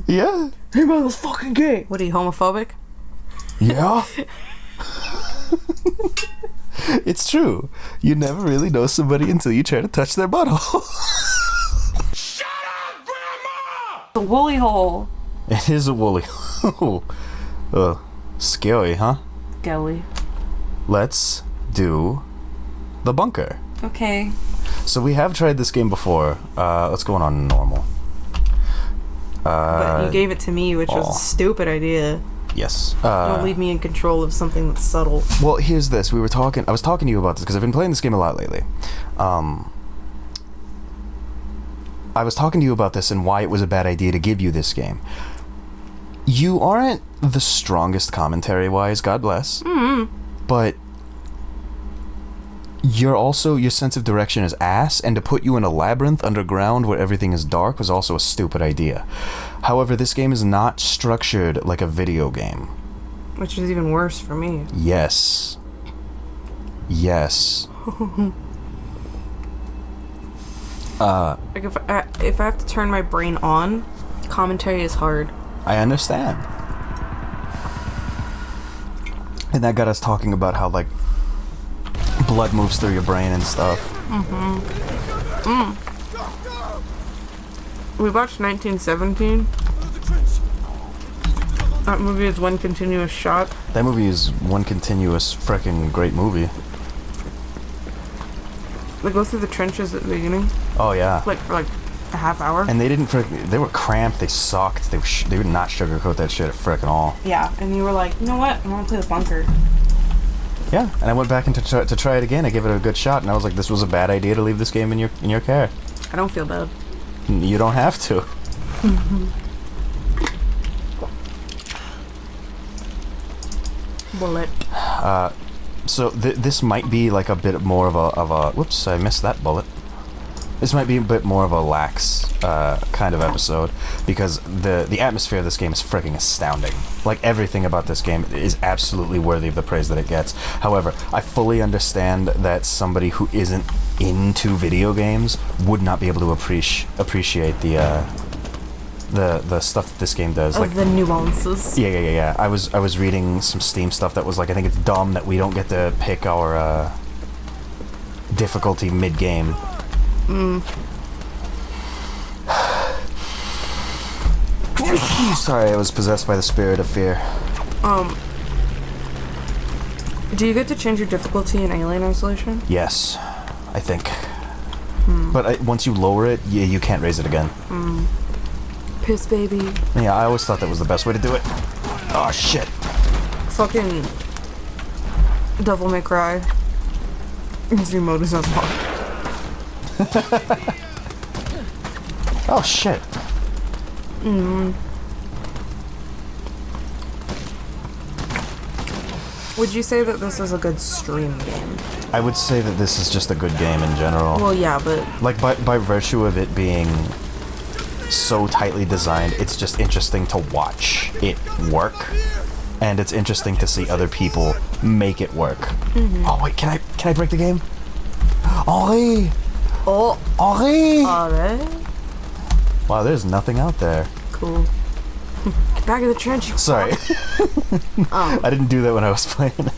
Yeah. Hey man, that's fucking gay. What are you, homophobic? Yeah. It's true. You never really know somebody until you try to touch their butthole. Shut up, Grandma! The woolly hole. It is a woolly hole. Scary, huh? Skelly. Let's do the bunker. Okay. So we have tried this game before. Let's go on normal. But you gave it to me, which was a stupid idea. Yes. Don't leave me in control of something that's subtle. Well, here's this. I was talking to you about this because I've been playing this game a lot lately. I was talking to you about this and why it was a bad idea to give you this game. You aren't the strongest commentary-wise, God bless. Mm-hmm. But your sense of direction is ass, and to put you in a labyrinth underground where everything is dark was also a stupid idea. However, this game is not structured like a video game. Which is even worse for me. Yes. Yes. Like if I have to turn my brain on, commentary is hard. I understand. And that got us talking about how, like, blood moves through your brain and stuff. Mm-hmm. We watched 1917. That movie is one continuous shot. That movie is one continuous freaking great movie. They go through the trenches at the beginning. Oh, yeah. Like, for like a half hour. And they were cramped, they sucked, they would not sugarcoat that shit at frickin' all. Yeah, and you were like, you know what? I want to play the bunker. Yeah, and I went back to try it again. I gave it a good shot, and I was like, this was a bad idea to leave this game in your care. I don't feel bad. You don't have to. Bullet. So this might be like a bit more of a whoops, I missed that bullet. This might be a bit more of a lax kind of episode, because the atmosphere of this game is freaking astounding. Like, everything about this game is absolutely worthy of the praise that it gets. However, I fully understand that somebody who isn't into video games would not be able to appreciate the stuff that this game does. Like the nuances. Yeah. I was reading some Steam stuff that was like, I think it's dumb that we don't get to pick our difficulty mid-game. Sorry, I was possessed by the spirit of fear. Do you get to change your difficulty in Alien Isolation? Yes, I think. But once you lower it, you can't raise it again. Piss baby. Yeah, I always thought that was the best way to do it. Oh, shit. Fucking Devil May Cry. Easy mode is unlocked. Oh, shit. Would you say that this is a good stream game? I would say that this is just a good game in general. Well, yeah, but... Like, by virtue of it being so tightly designed, it's just interesting to watch it work. And it's interesting to see other people make it work. Oh, wait, can I break the game? Henri! Oh! Henri! Alright. Wow, there's nothing out there. Cool. Get back in the trench, you Sorry. I didn't do that when I was playing.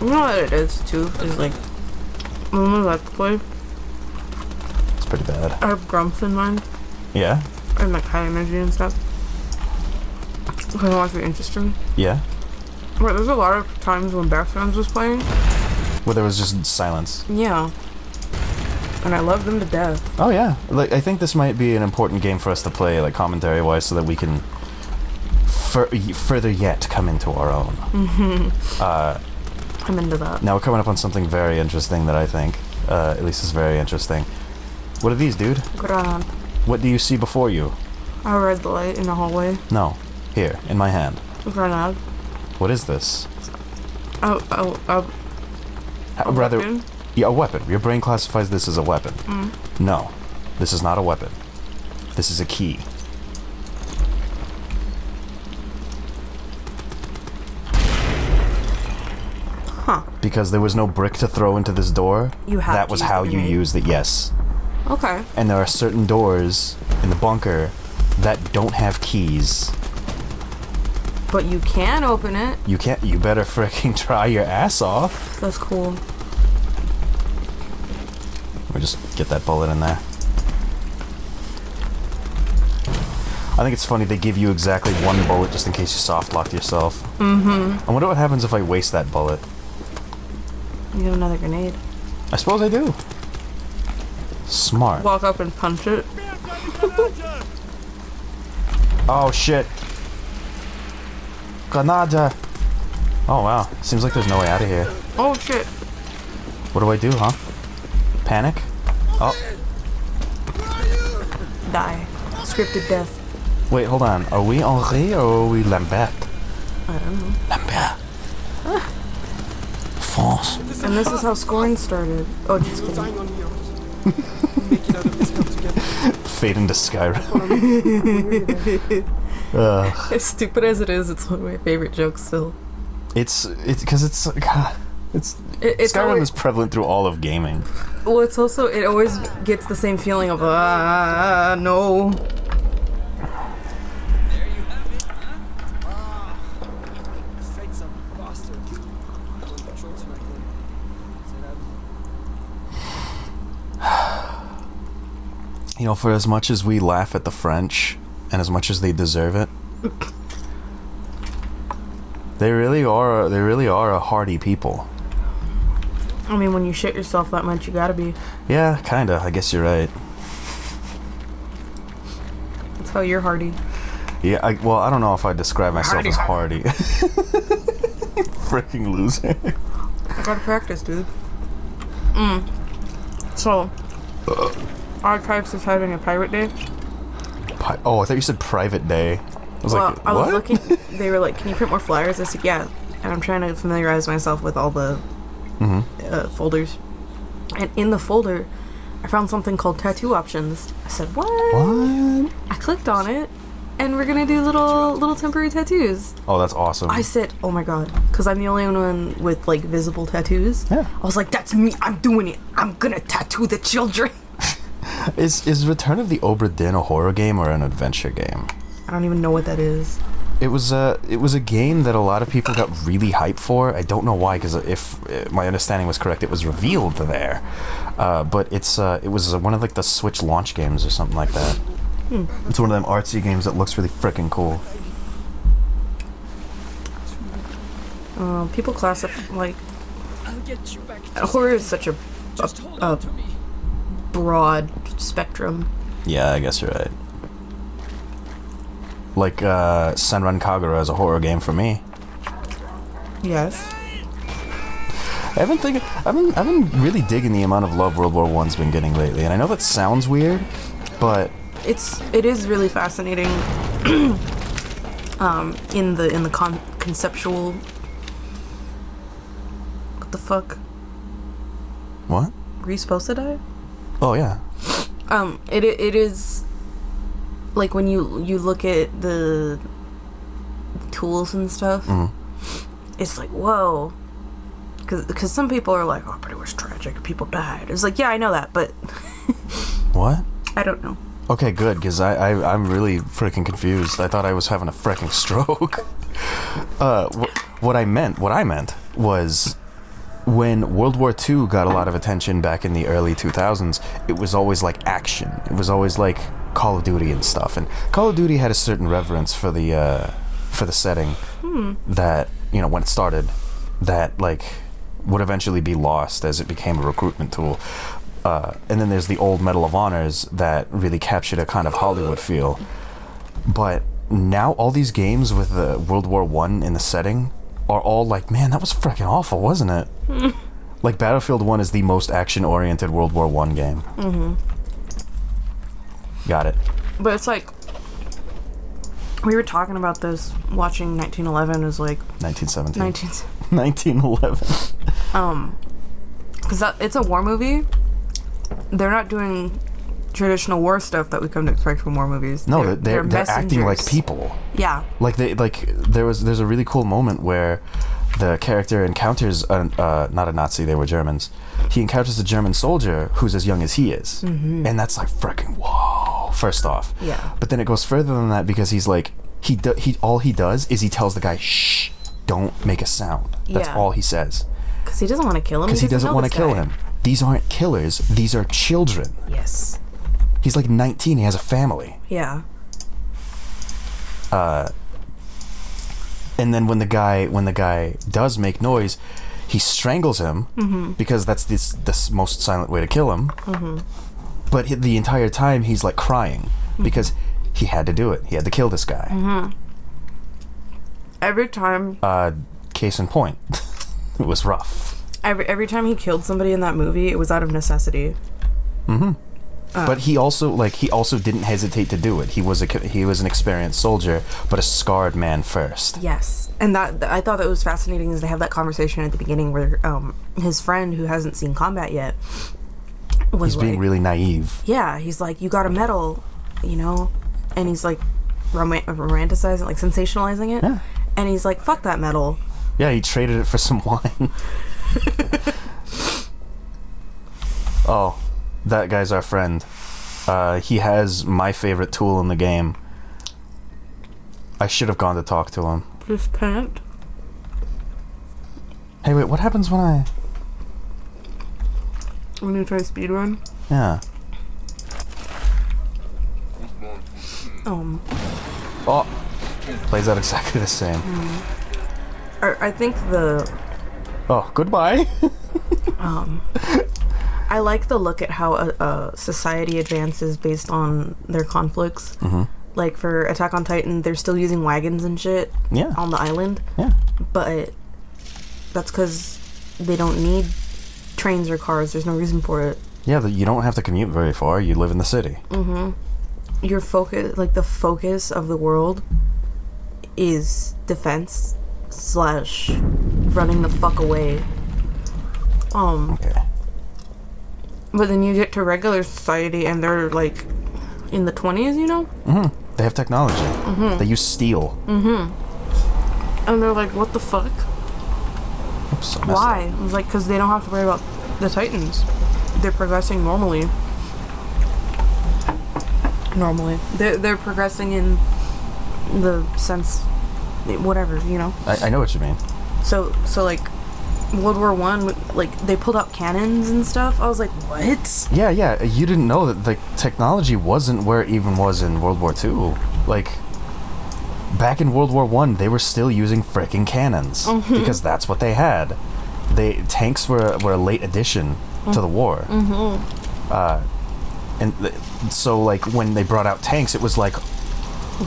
You know what it is, too? Is like... When we Let's Play, It's pretty bad. I have grumps in mine. Yeah? And like high energy and stuff. Because I want to be interesting. Yeah? But there's a lot of times when Best Friends was playing. Where there was just silence. Yeah. And I love them to death. Oh yeah, like I think this might be an important game for us to play, like commentary-wise, so that we can further yet come into our own. I'm into that. Now we're coming up on something very interesting that I think, at least is very interesting. What are these, dude? Granada. What do you see before you? I read the light in the hallway. No, here in my hand. Granada. What is this? Rather. Weapon? Yeah, a weapon. Your brain classifies this as a weapon. No, this is not a weapon. This is a key. Huh. Because there was no brick to throw into this door. That was how you used it, yes. Okay. And there are certain doors in the bunker that don't have keys. But you can open it. You can't. You better freaking try your ass off. That's cool. Let me just get that bullet in there. I think it's funny they give you exactly one bullet just in case you soft locked yourself. I wonder what happens if I waste that bullet. You get another grenade. I suppose I do. Smart. Walk up and punch it. Oh shit. Granada. Oh wow. Seems like there's no way out of here. Oh shit. What do I do, huh? Panic? Oh. Die. Scripted death. Wait, hold on. Are we Henri or are we Lambert? I don't know. Lambert. France. And this is how scoring started. Oh, just kidding. Fade into Skyrim. As stupid as it is, it's one of my favorite jokes still. It's because it's It's Skyrim always, is prevalent through all of gaming. well, it's also, it always gets the same feeling of, no. You know, for as much as we laugh at the French, and as much as they deserve it, they really are a hardy people. I mean, when you shit yourself that much, you gotta be. Yeah, kinda. I guess you're right. That's how you're hardy. Yeah, well, I don't know if I describe myself as hardy. Freaking loser. I gotta practice, dude. So, Archives is having a pirate day. Oh, I thought you said private day. I was like, what? I was looking, they were like, can you print more flyers? I said, yeah. And I'm trying to familiarize myself with all the folders. And in the folder, I found something called tattoo options. I said, what? What? I clicked on it, and we're gonna do little temporary tattoos. Oh, that's awesome. I said, oh my god, because I'm the only one with like visible tattoos. Yeah. I was like, that's me. I'm doing it. I'm gonna tattoo the children. Is Return of the Obra Dinn a horror game or an adventure game? I don't even know what that is. It was a game that a lot of people got really hyped for. I don't know why, because if my understanding was correct, it was revealed there. But it was one of like the Switch launch games or something like that. It's one of them artsy games that looks really freaking cool. People classify like horror is such a broad spectrum. Yeah, I guess you're right. Like Senran Kagura is a horror game for me. Yes. I've been really digging the amount of love World War I's been getting lately, and I know that sounds weird, but It is really fascinating. In the conceptual. What the fuck? what? Were you supposed to die? Oh yeah. It is like when you look at the tools and stuff. It's like, whoa. Because some people are like, oh, but it was tragic. People died. It's like, yeah, I know that, but What? I don't know. Okay, good, because I'm really freaking confused. I thought I was having a freaking stroke. What I meant was when World War II got a lot of attention back in the early 2000s, it was always like action. It was always like Call of Duty and stuff. And Call of Duty had a certain reverence for the setting that, you know, when it started, that like would eventually be lost as it became a recruitment tool. And then there's the old Medal of Honors that really captured a kind of Hollywood feel. But now all these games with the World War I in the setting are all like, man, that was freaking awful, wasn't it? Like Battlefield 1 is the most action-oriented World War I game. Got it. But it's like, we were talking about this, watching 1911 is like 1917. 1911. 1911. Because it's a war movie. They're not doing traditional war stuff that we come to expect from war movies. No, they're acting like messengers. people. Yeah. There's a really cool moment where the character encounters not a Nazi, they were Germans. He encounters a German soldier who's as young as he is, and that's like freaking whoa. first off. Yeah. But then it goes further than that because he's like, all he does is he tells the guy, shh, don't make a sound. That's Yeah. all he says. Because he doesn't want to kill him. Because he doesn't want to kill guy. him. These aren't killers. These are children. Yes. He's like 19. He has a family. Yeah. And then when the guy does make noise, he strangles him because that's this most silent way to kill him. But the entire time he's like crying because he had to do it. He had to kill this guy. Every time. Case in point, it was rough. Every time he killed somebody in that movie, it was out of necessity. But he also didn't hesitate to do it. He was an experienced soldier, but a scarred man first. Yes, and that I thought that was fascinating. Is they have that conversation at the beginning where his friend who hasn't seen combat yet was He's being really naive. yeah, he's like, you got a medal, you know, and he's like romanticizing, like sensationalizing it, Yeah. and he's like, fuck that medal. Yeah, he traded it for some wine. Oh, that guy's our friend. He has my favorite tool in the game. I should have gone to talk to him. This pant. Hey, wait, what happens when When you try speedrun. Yeah. Oh, plays out exactly the same. I think Oh, goodbye. I like the look at how a society advances based on their conflicts. Like for Attack on Titan, they're still using wagons and shit Yeah. on the island, Yeah. but that's because they don't need trains or cars. There's no reason for it. Yeah, you don't have to commute very far. You live in the city. Your focus, like the focus of the world, is defense / running the fuck away. Okay. But then you get to regular society and they're like in the 20s, you know? They have technology. They use steel. And they're like, what the fuck? Oops, I messed Why? up. I was like, because they don't have to worry about the Titans. They're progressing normally. They're progressing in the sense, whatever, you know? I know what you mean. So like, World War One, like, they pulled out cannons and stuff. I was like, what? Yeah. You didn't know that the technology wasn't where it even was in World War II. Like, back in World War One, they were still using frickin' cannons because that's what they had. Tanks were a late addition to the war. So like when they brought out tanks, it was like,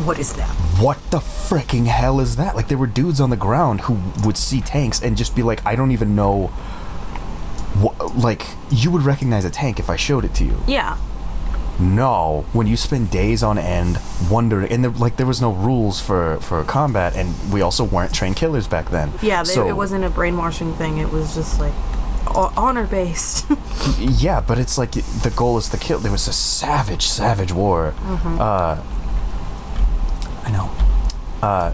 What is that? what the fricking hell is that? Like, there were dudes on the ground who would see tanks and just be like, I don't even know. Like, you would recognize a tank if I showed it to you. Yeah. No, when you spend days on end wondering, and there was no rules for combat, and we also weren't trained killers back then. Yeah, so, it wasn't a brainwashing thing. It was just like honor-based. Yeah, but it's like the goal is to kill. There was a savage war. I know.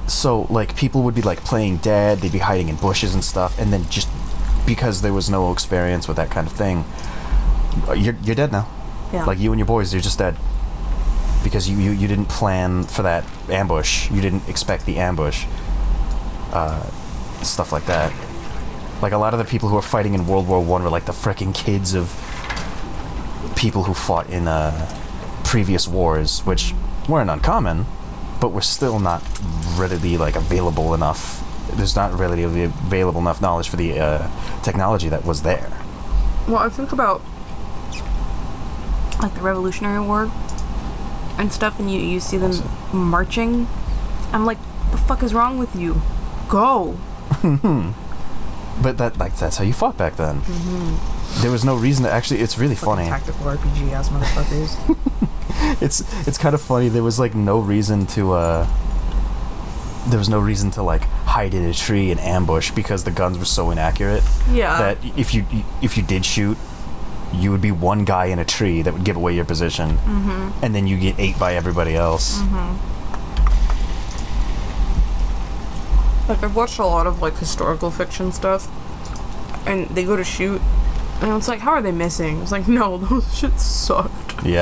So like people would be like playing dead, they'd be hiding in bushes and stuff, and then just because there was no experience with that kind of thing, you're dead now. Yeah. Like you and your boys, you're just dead because you didn't plan for that ambush. You didn't expect the ambush. Stuff like that. Like a lot of the people who were fighting in World War One were like the frickin' kids of people who fought in previous wars, which weren't uncommon, but were still not readily like available enough. There's not readily available enough knowledge for the technology that was there. Well, I think about like the Revolutionary War and stuff, and you see them marching. I'm like, the fuck is wrong with you? Go. But that's how you fought back then. There was no reason to actually. It's really funny. Tactical RPG ass motherfuckers. It's kind of funny. There was like no reason to. There was no reason to like hide in a tree and ambush because the guns were so inaccurate. Yeah. That if you did shoot, you would be one guy in a tree that would give away your position, and then you get ate by everybody else. Like, I've watched a lot of like historical fiction stuff, and they go to shoot, and it's like, how are they missing? It's like, no, those shit sucked. Yeah.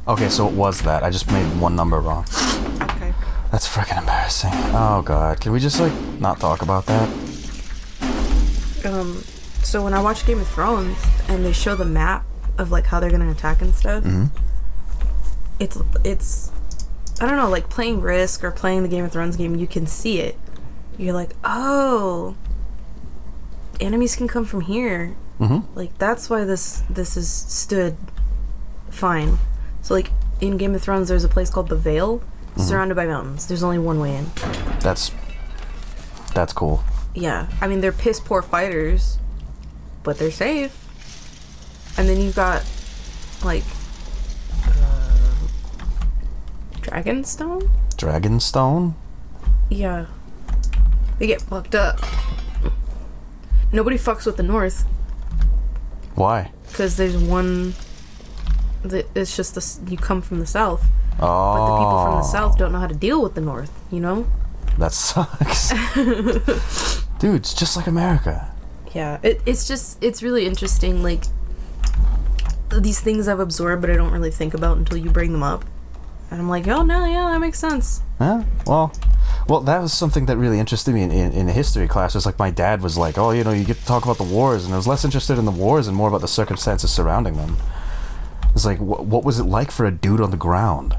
Okay, so it was that. I just made one number wrong. Okay. That's freaking embarrassing. Oh god, can we just like not talk about that? So when I watch Game of Thrones and they show the map of like how they're gonna attack and stuff, it's I don't know, like playing Risk or playing the Game of Thrones game, you can see it. You're like, oh, enemies can come from here. Like that's why this is stood fine. So like in Game of Thrones, there's a place called the Vale, surrounded by mountains. There's only one way in. That's cool. Yeah, I mean they're piss poor fighters, but they're safe. And then you've got like Dragonstone. Dragonstone? Yeah, they get fucked up. Nobody fucks with the North. Why? Because there's one. It's just you come from the South. Oh. But the people from the South don't know how to deal with the North. You know. That sucks. Dude, it's just like America. Yeah, it's really interesting. Like these things I've absorbed, but I don't really think about until you bring them up, and I'm like, oh no, yeah, that makes sense. Yeah. Well, that was something that really interested me in a history class. It was like my dad was like, oh, you know, you get to talk about the wars, and I was less interested in the wars and more about the circumstances surrounding them. It's like, what was it like for a dude on the ground?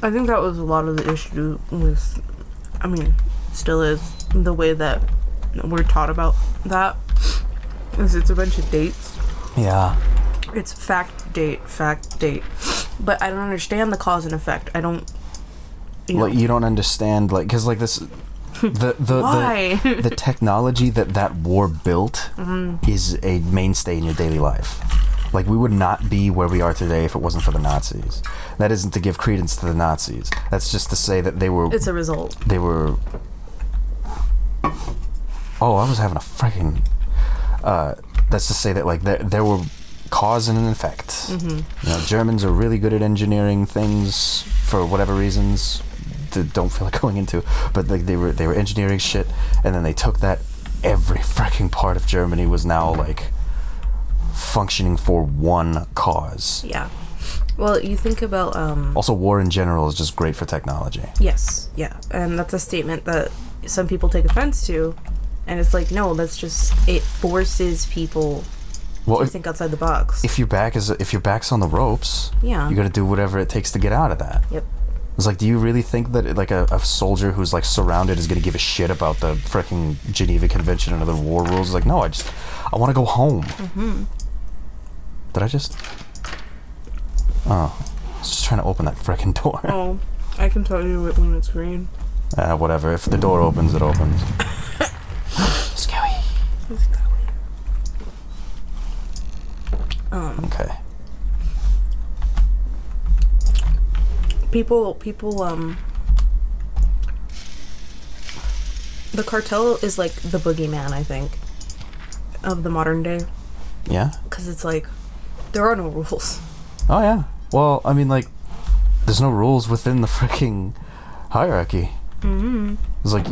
I think that was a lot of the issue with, I mean, still is, the way that we're taught about that. Is it's a bunch of dates. Yeah. It's fact, date. But I don't understand the cause and effect. I don't... You don't understand, like, because, like, this... Why? The technology that war built is a mainstay in your daily life. Like, we would not be where we are today if it wasn't for the Nazis. That isn't to give credence to the Nazis. That's just to say that they were... It's a result. They were... Oh, I was having a freaking... that's to say that, like, there were cause and an effect. You know, Germans are really good at engineering things for whatever reasons that don't feel like going into. But, like, they were engineering shit, and then they took that... Every freaking part of Germany was now, like... functioning for one cause. Yeah. Well, you think about also war in general is just great for technology. Yes, yeah. And that's a statement that some people take offense to, and it's like, no, that's just, it forces people to think outside the box. If your back's on the ropes, yeah, you got to do whatever it takes to get out of that. Yep. It's like, do you really think that like a soldier who's like surrounded is going to give a shit about the freaking Geneva Convention and other war rules? It's like, no, I want to go home. Did I just... Oh. I was just trying to open that frickin' door. Oh, I can tell you it when it's green. Whatever. If the door opens, it opens. Scary. Okay. People, the cartel is like the boogeyman, I think, of the modern day. Yeah? Because it's like, there are no rules. Oh, yeah. Well, I mean, like, there's no rules within the freaking hierarchy. It's like,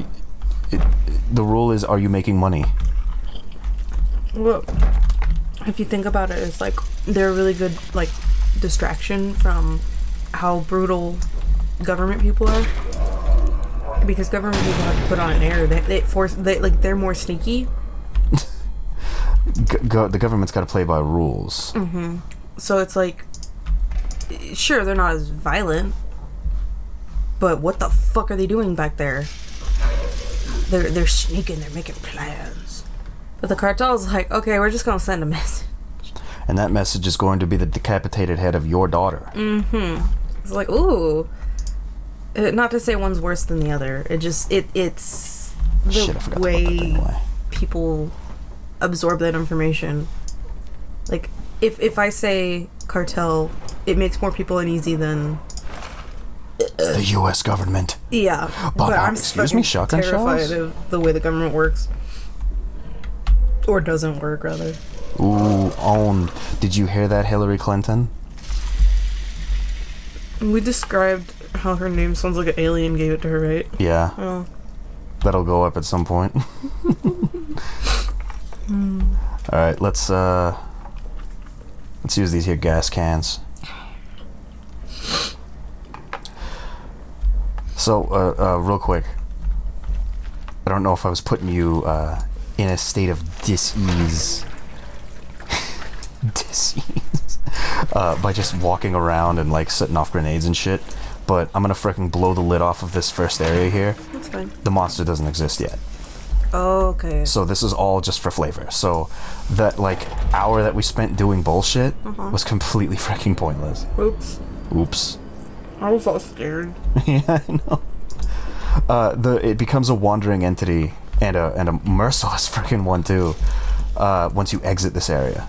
the rule is, are you making money? Well, if you think about it, it's like, they're a really good, like, distraction from how brutal government people are. Because government people have to put on an air. They're more sneaky. the government's got to play by rules. Mm-hmm. So it's like, sure, they're not as violent, but what the fuck are they doing back there? They're sneaking, they're making plans. But the cartel's like, okay, we're just gonna send a message. And that message is going to be the decapitated head of your daughter. Mm-hmm. It's like, ooh. Not to say one's worse than the other. It's the Shit, I forgot way about that people absorb that information. Like, if I say cartel, it makes more people uneasy than the U.S. government. yeah. But I'm excuse me, shotgun terrified shells? of the way the government works, or doesn't work, rather. Ooh, owned. Did you hear that, Hillary Clinton? We described how her name sounds like an alien gave it to her, right? Yeah. Oh. That'll go up at some point. Alright, let's use these here gas cans. So, real quick. I don't know if I was putting you in a state of dis-ease. Dis-ease. By just walking around and like setting off grenades and shit. But I'm gonna frickin' blow the lid off of this first area here. That's fine. The monster doesn't exist yet. Okay. So this is all just for flavor. So that like hour that we spent doing bullshit was completely freaking pointless. Oops. I was all scared. Yeah, I know. It becomes a wandering entity and a merciless freaking one too. Once you exit this area.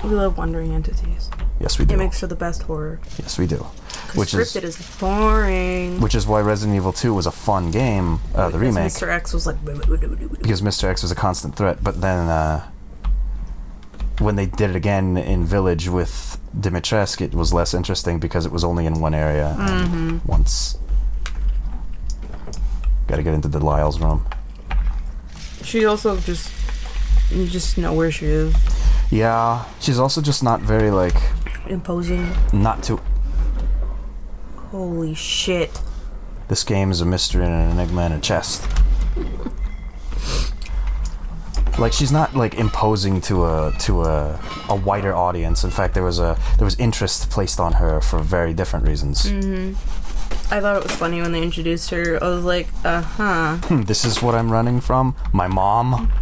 We love wandering entities. Yes, we do. It makes for the best horror. Yes, we do. Because scripted is boring. Which is why Resident Evil 2 was a fun game, the remake. Mr. X was like... Because Mr. X was a constant threat, but then when they did it again in Village with Dimitrescu, it was less interesting because it was only in one area and once. Gotta get into Delisle's room. She also just... You just know where she is. Yeah, she's also just not very, like... Imposing. Not too... Holy shit. This game is a mystery and an enigma and a chest. Like, she's not, like, imposing to a wider audience. In fact, there was interest placed on her for very different reasons. I thought it was funny when they introduced her. I was like, This is what I'm running from? My mom?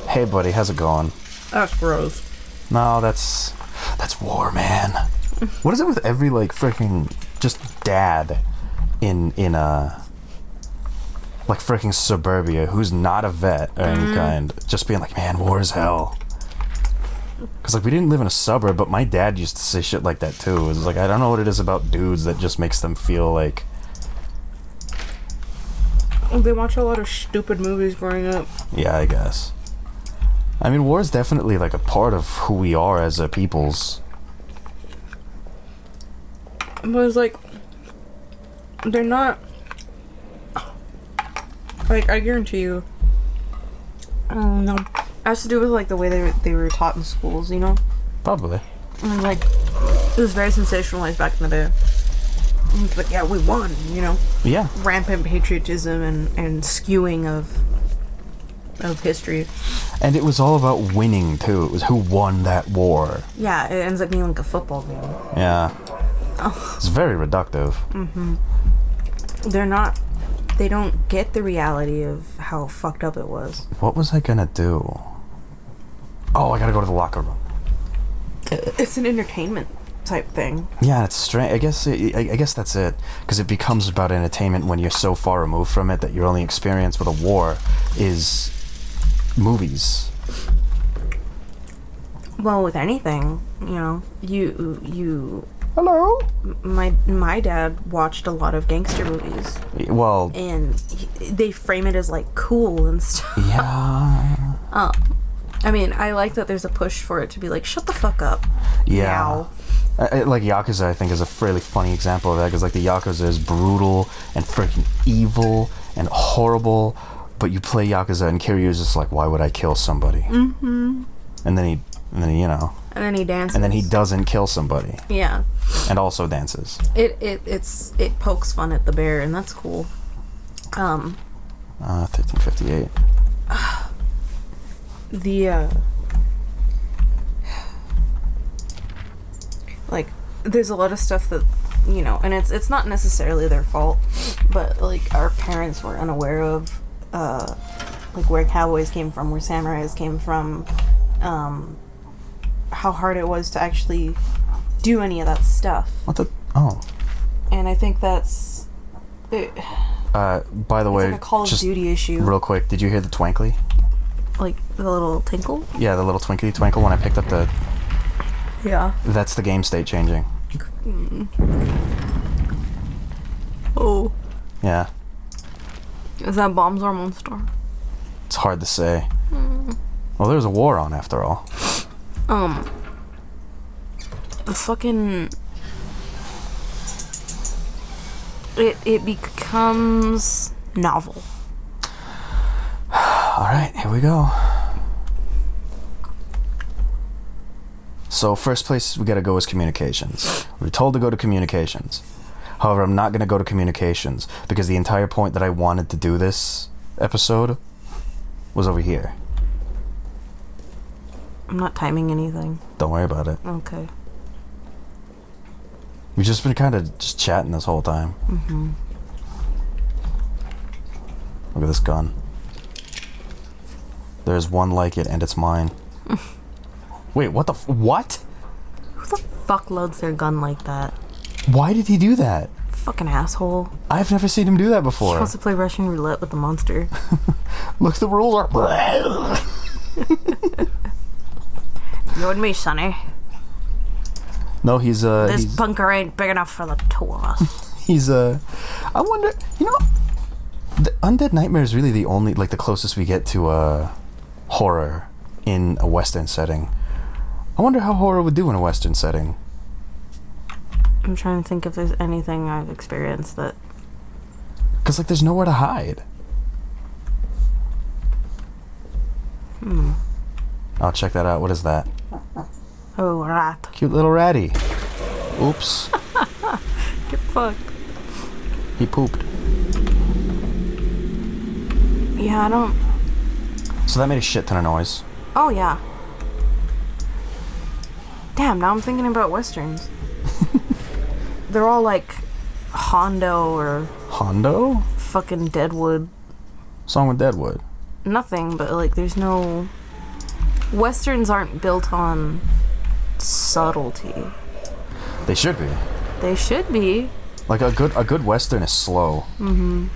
Hey, buddy, how's it going? That's gross. No, that's war, man. What is it with every, like, freaking just dad in like freaking suburbia who's not a vet or any kind, just being like, man, war is hell. Because, like, we didn't live in a suburb, but my dad used to say shit like that too. It was like, I don't know what it is about dudes that just makes them feel like... They watch a lot of stupid movies growing up. Yeah, I guess. I mean, war is definitely, like, a part of who we are as a peoples. But it's like... They're not... Like, I guarantee you... no. It has to do with, like, the way they were taught in schools, you know? Probably. And, like, it was very sensationalized back in the day. It's like, yeah, we won, you know? Yeah. Rampant patriotism and skewing of history. And it was all about winning, too. It was who won that war. Yeah, it ends up being like a football game. Yeah. It's very reductive. They don't get the reality of how fucked up it was. What was I gonna do? Oh, I gotta go to the locker room. It's an entertainment type thing. Yeah, it's strange. I guess that's it. Because it becomes about entertainment when you're so far removed from it that your only experience with a war is movies. Well, with anything, you know, you. Hello. My dad watched a lot of gangster movies. Well. And they frame it as like cool and stuff. Yeah. I mean, I like that there's a push for it to be like, shut the fuck up. Yeah. Like Yakuza, I think, is a fairly funny example of that, because like the Yakuza is brutal and freaking evil and horrible, but you play Yakuza and Kiryu's just like, why would I kill somebody? Mm-hmm. And then he, you know. And then he dances. And then he doesn't kill somebody. Yeah. And also dances. It pokes fun at the bear, and that's cool. 1358. the like there's a lot of stuff that, you know, and it's not necessarily their fault, but like our parents were unaware of like where cowboys came from, where samurais came from, how hard it was to actually do any of that stuff. What the? Oh. And I think that's it. By the way, Like a Call of just Duty issue. real quick, did you hear the twinkly? Like the little tinkle? Yeah, the little twinkly twinkle when I picked up the... Yeah. That's the game state changing. Oh. Yeah. Is that bombs or monster? It's hard to say. Well, there's a war on after all. The fucking... It becomes novel. Alright, here we go. So, first place we gotta go is communications. We're told to go to communications. However, I'm not gonna go to communications because the entire point that I wanted to do this episode was over here. I'm not timing anything. Don't worry about it. Okay. We've just been kind of just chatting this whole time. Mm-hmm. Look at this gun. There's one like it, and it's mine. Wait, what the what? Who the fuck loads their gun like that? Why did he do that? Fucking asshole. I've never seen him do that He before. wants to play Russian roulette with the monster. Look, the rules are... You and me, sonny. No, he's This bunker ain't big enough for the two of us. he's I wonder, you know, the Undead Nightmare is really the only, like, the closest we get to horror in a Western setting. I wonder how horror would do in a Western setting. I'm trying to think if there's anything I've experienced that... Because, like, there's nowhere to hide. Oh, check that out. What is that? Oh, rat. Cute little ratty. Oops. Get fucked. He pooped. Yeah, I don't... So that made a shit ton of noise. Oh, yeah. Damn, now I'm thinking about westerns. They're all like Hondo or Hondo? fucking Deadwood. Song with Deadwood. Nothing, but like there's no... Westerns aren't built on subtlety. They should be. They should be. Like a good Western is slow. Mm-hmm.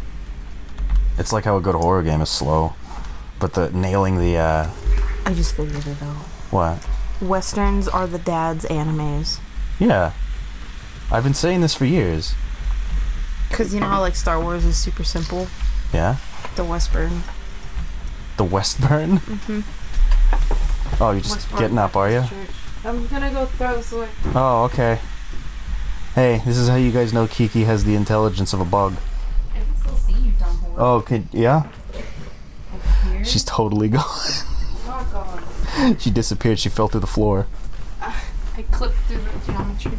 It's like how a good horror game is slow. But the nailing the I just figured it out. what? Westerns are the dad's animes. Yeah. I've been saying this for years. Cause you know how like Star Wars is super simple? Yeah? The Westburn. The Westburn? Mm-hmm. Oh, you're just getting up, are you? I'm gonna go throw this away. Oh, okay. Hey, this is how you guys know Kiki has the intelligence of a bug. I can still see you, dumb whore. Oh, yeah? Here? She's totally gone. Not gone. She disappeared. She fell through the floor. I clipped through the geometry.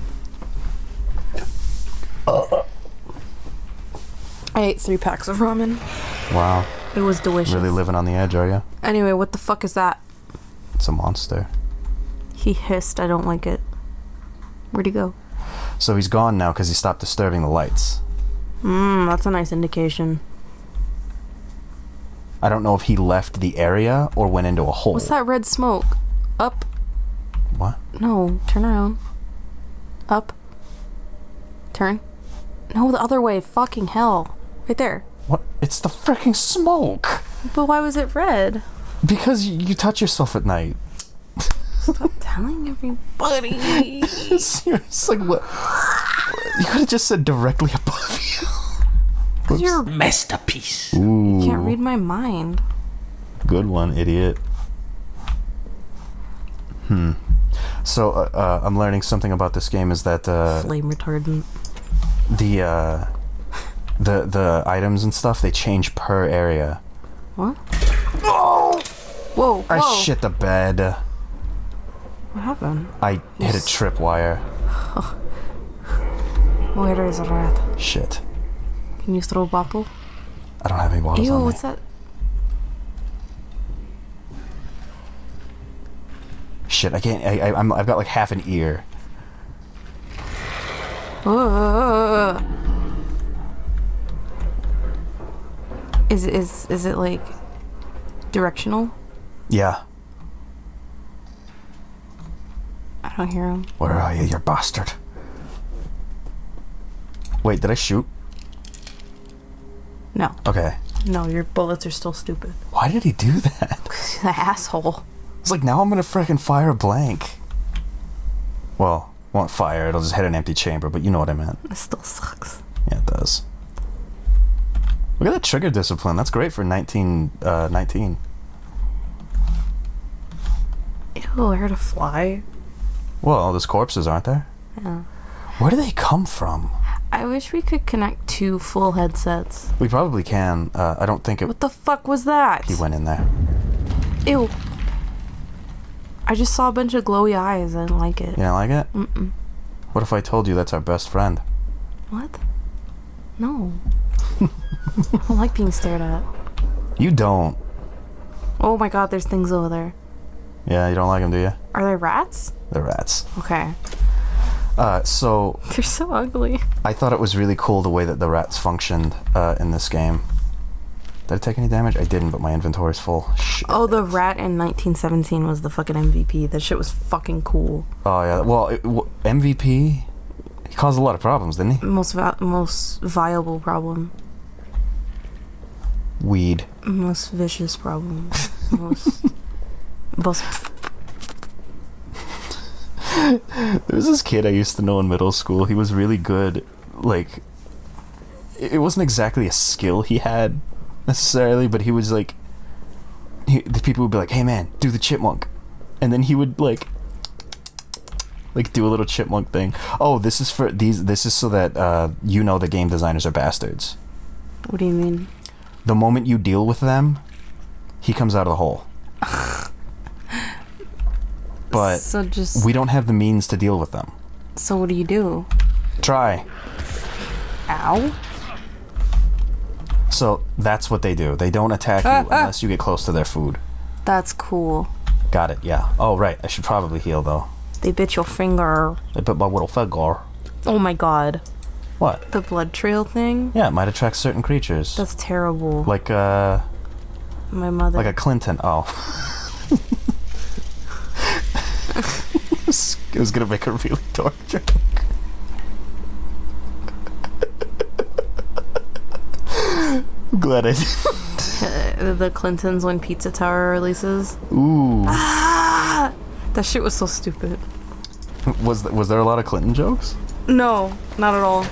I ate 3 packs of ramen. Wow. It was delicious. Really living on the edge, are you? Anyway, what the fuck is that? It's a monster. He hissed. I don't like it. Where'd he go? So he's gone now because he stopped disturbing the lights. That's a nice indication. I don't know if he left the area or went into a hole. What's that red smoke? Up? What? No, turn around. Up. Turn. No, the other way. Fucking hell. Right there. What? It's the freaking smoke! But why was it red? Because you touch yourself at night. Stop telling everybody. It's like, what? You could have just said directly above you. Because you're... Masterpiece. Ooh. You can't read my mind. Good one, idiot. So, I'm learning something about this game is that, Flame retardant. the items and stuff, they change per area. What? Oh! Whoa, whoa. I shit the bed. What happened? I hit a tripwire. Where is a rat? Shit. Can you throw a bottle? I don't have any bottles Ew, on me. what's that? shit, I can't. I've got like half an ear. Is it like directional? Yeah. I don't hear him. Where are you bastard? Wait, did I shoot? No. Okay. No, your bullets are still stupid. Why did he do that? He's an asshole. It's like, now I'm gonna frickin' fire a blank. Well, won't fire, it'll just hit an empty chamber, but you know what I meant. It still sucks. Yeah, it does. Look at that trigger discipline. That's great for 1919. Ew, I heard a fly. Well, there's corpses, aren't there? Yeah. Where do they come from? I wish we could connect two full headsets. We probably can. I don't think it... What the fuck was that? He went in there. Ew. I just saw a bunch of glowy eyes. I didn't like it. You didn't like it? Mm-mm. What if I told you that's our best friend? What? No. I don't like being stared at. You don't. Oh my god, there's things over there. Yeah, you don't like them, do you? Are there rats? They're rats. Okay. So... They're so ugly. I thought it was really cool the way that the rats functioned in this game. Did I take any damage? I didn't, but my inventory's full. Shit. Oh, the rat in 1917 was the fucking MVP. That shit was fucking cool. Oh, yeah. Well, MVP... He caused a lot of problems, didn't he? Most viable problem. Weed. Most vicious problem. most... There was this kid I used to know in middle school. He was really good. Like, it wasn't exactly a skill he had necessarily, but he was like, the people would be like, "Hey man, do the chipmunk," and then he would like do a little chipmunk thing. Oh, this is for these. This is so that you know the game designers are bastards. What do you mean? The moment you deal with them, he comes out of the hole. But so just, we don't have the means to deal with them. So what do you do? Try. Ow. So that's what they do. They don't attack you unless you get close to their food. That's cool. Got it, yeah. Oh, right. I should probably heal, though. They bit your finger. They bit my little finger. Oh my god. What? The blood trail thing? Yeah, it might attract certain creatures. That's terrible. Like, My mother. like a Clinton. Oh. I was gonna make a really dark joke. I'm glad I did. The Clintons when Pizza Tower releases. Ooh. Ah! That shit was so stupid. Was there a lot of Clinton jokes? No, not at all.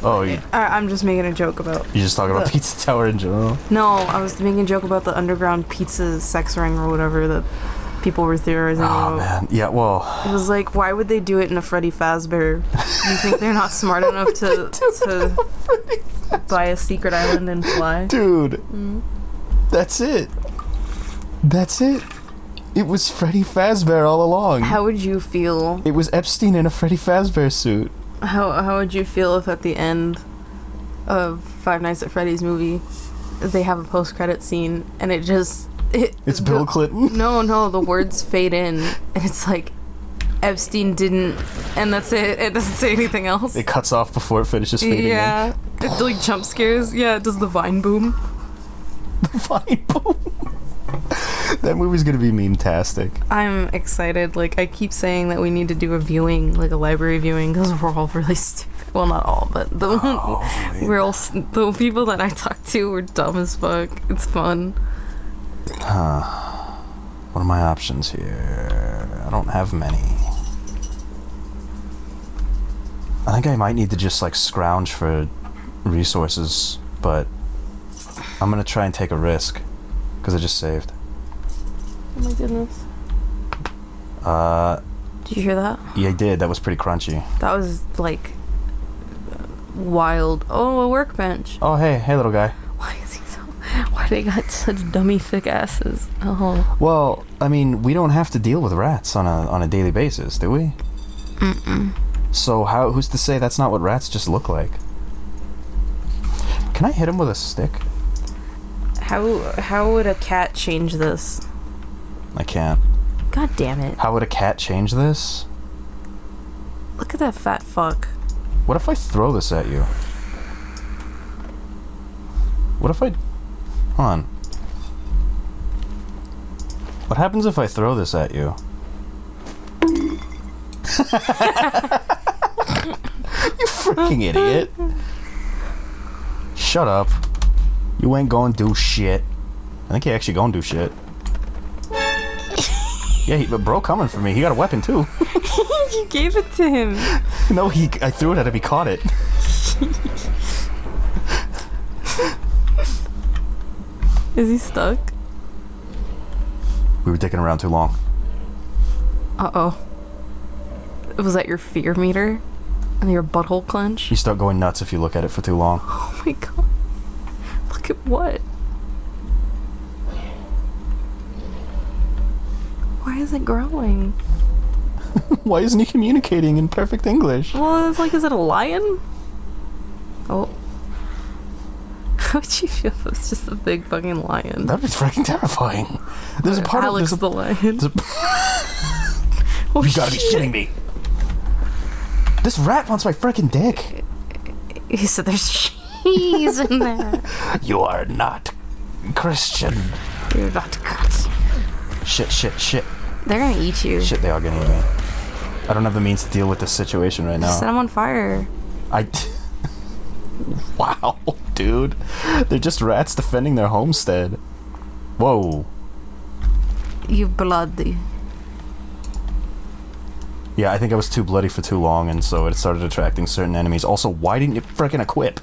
Oh, I'm just making a joke about... You're just talking about Pizza Tower in general? No, I was making a joke about the underground pizza sex ring or whatever that people were theorizing about. Oh, man. Yeah, well... It was like, why would they do it in a Freddy Fazbear? You think they're not smart enough to buy a secret island and fly? Dude. That's it. That's it. It was Freddy Fazbear all along. How would you feel? It was Epstein in a Freddy Fazbear suit. How would you feel if at the end of Five Nights at Freddy's movie they have a post-credit scene and it's Bill Clinton? No, the words fade in and it's like Epstein didn't, and that's it. It doesn't say anything else. It cuts off before it finishes fading in. Yeah. It like jump scares. Yeah, it does the vine boom. The vine boom. That movie's gonna be meme-tastic. I'm excited. Like, I keep saying that we need to do a viewing, like a library viewing, because we're all really stupid. Well, not all, but the people that I talk to were dumb as fuck. It's fun. What are my options here? I don't have many. I think I might need to just, like, scrounge for resources, but I'm gonna try and take a risk, because I just saved. Oh my goodness. Did you hear that? Yeah, I did. That was pretty crunchy. That was, like, wild. Oh, a workbench. Oh, hey little guy. Why is he so... Why they got such dummy thick asses? Oh. Well, I mean, we don't have to deal with rats on a daily basis, do we? Mm-mm. So who's to say that's not what rats just look like? Can I hit him with a stick? How would a cat change this? I can't. God damn it. How would a cat change this? Look at that fat fuck. What if I throw this at you? What if I... Hold on. What happens if I throw this at you? You freaking idiot. Shut up. You ain't gonna do shit. I think he actually gonna do shit. Yeah, but bro coming for me. He got a weapon too. You gave it to him. No, I threw it at him. He caught it. Is he stuck? We were dicking around too long. Uh-oh. Was that your fear meter? And your butthole clench? You start going nuts if you look at it for too long. Oh my god. Look at what? Why is it growing? Why isn't he communicating in perfect English? Well, it's like, is it a lion? Oh. How would you feel if it was just a big fucking lion? That'd be freaking terrifying. There's a part Alex of the lion. You gotta be shitting me. This rat wants my freaking dick. He said there's cheese in there. You are not Christian. You're not cut. Shit. They're gonna eat you. Shit, they are gonna eat me. I don't have the means to deal with this situation right now. Set them on fire. Wow, dude. They're just rats defending their homestead. Whoa. You bloody. Yeah, I think I was too bloody for too long, and so it started attracting certain enemies. Also, why didn't you frickin' equip?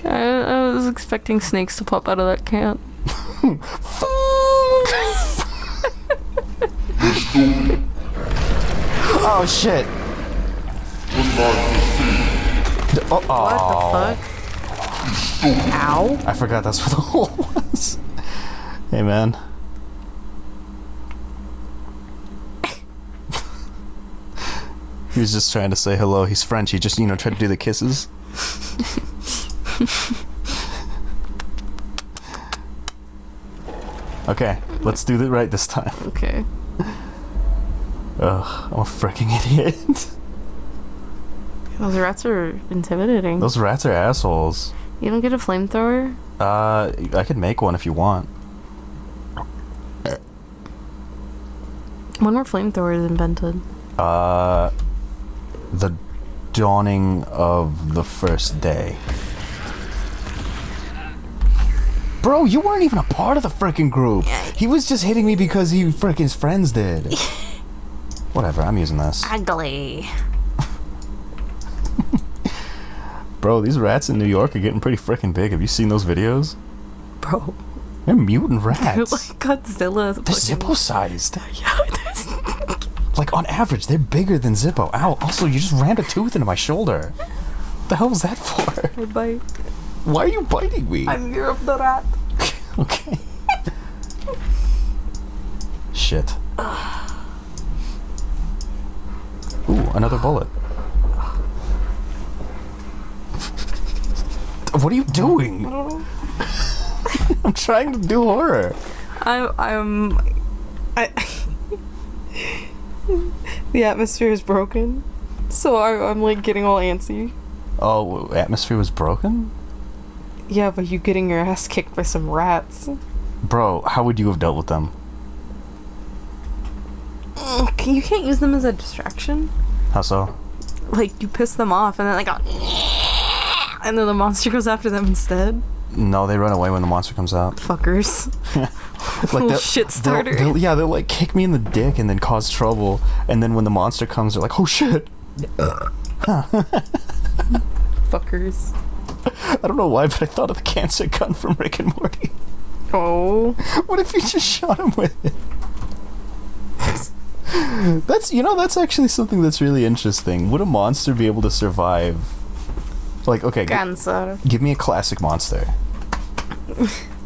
I was expecting snakes to pop out of that can. Oh shit. What the fuck? Ow. I forgot that's what the hole was. Hey man. He was just trying to say hello. He's French. He just, tried to do the kisses. Okay, let's do it right this time. Okay. Ugh, I'm a freaking idiot. Those rats are intimidating. Those rats are assholes. You don't get a flamethrower? I could make one if you want. When were flamethrowers invented? The dawning of the first day. Bro, you weren't even a part of the freaking group. He was just hitting me because he freaking his friends did. Whatever, I'm using this. Ugly. Bro, these rats in New York are getting pretty freaking big. Have you seen those videos? Bro. They're mutant They're rats. like Godzilla. They're Zippo-sized. Yeah, it is. Like, on average, they're bigger than Zippo. Ow, also, you just rammed a tooth into my shoulder. What the hell was that for? I bite. Why are you biting me? I'm Europe the rat. Okay. Shit. Ooh, another bullet. What are you doing? I don't know. I'm trying to do horror. The atmosphere is broken, so I'm like getting all antsy. Oh, atmosphere was broken? Yeah, but you getting your ass kicked by some rats. Bro, how would you have dealt with them? You can't use them as a distraction. How so? Like, you piss them off and then they go, and then the monster goes after them instead. No, they run away when the monster comes out. Fuckers. Like Little shit starter. They'll like kick me in the dick and then cause trouble, and then when the monster comes, they're like, oh shit. Fuckers. I don't know why, but I thought of the cancer gun from Rick and Morty. Oh. What if you just shot him with it? That's actually something that's really interesting. Would a monster be able to survive? Like, okay, Cancer. give me a classic monster.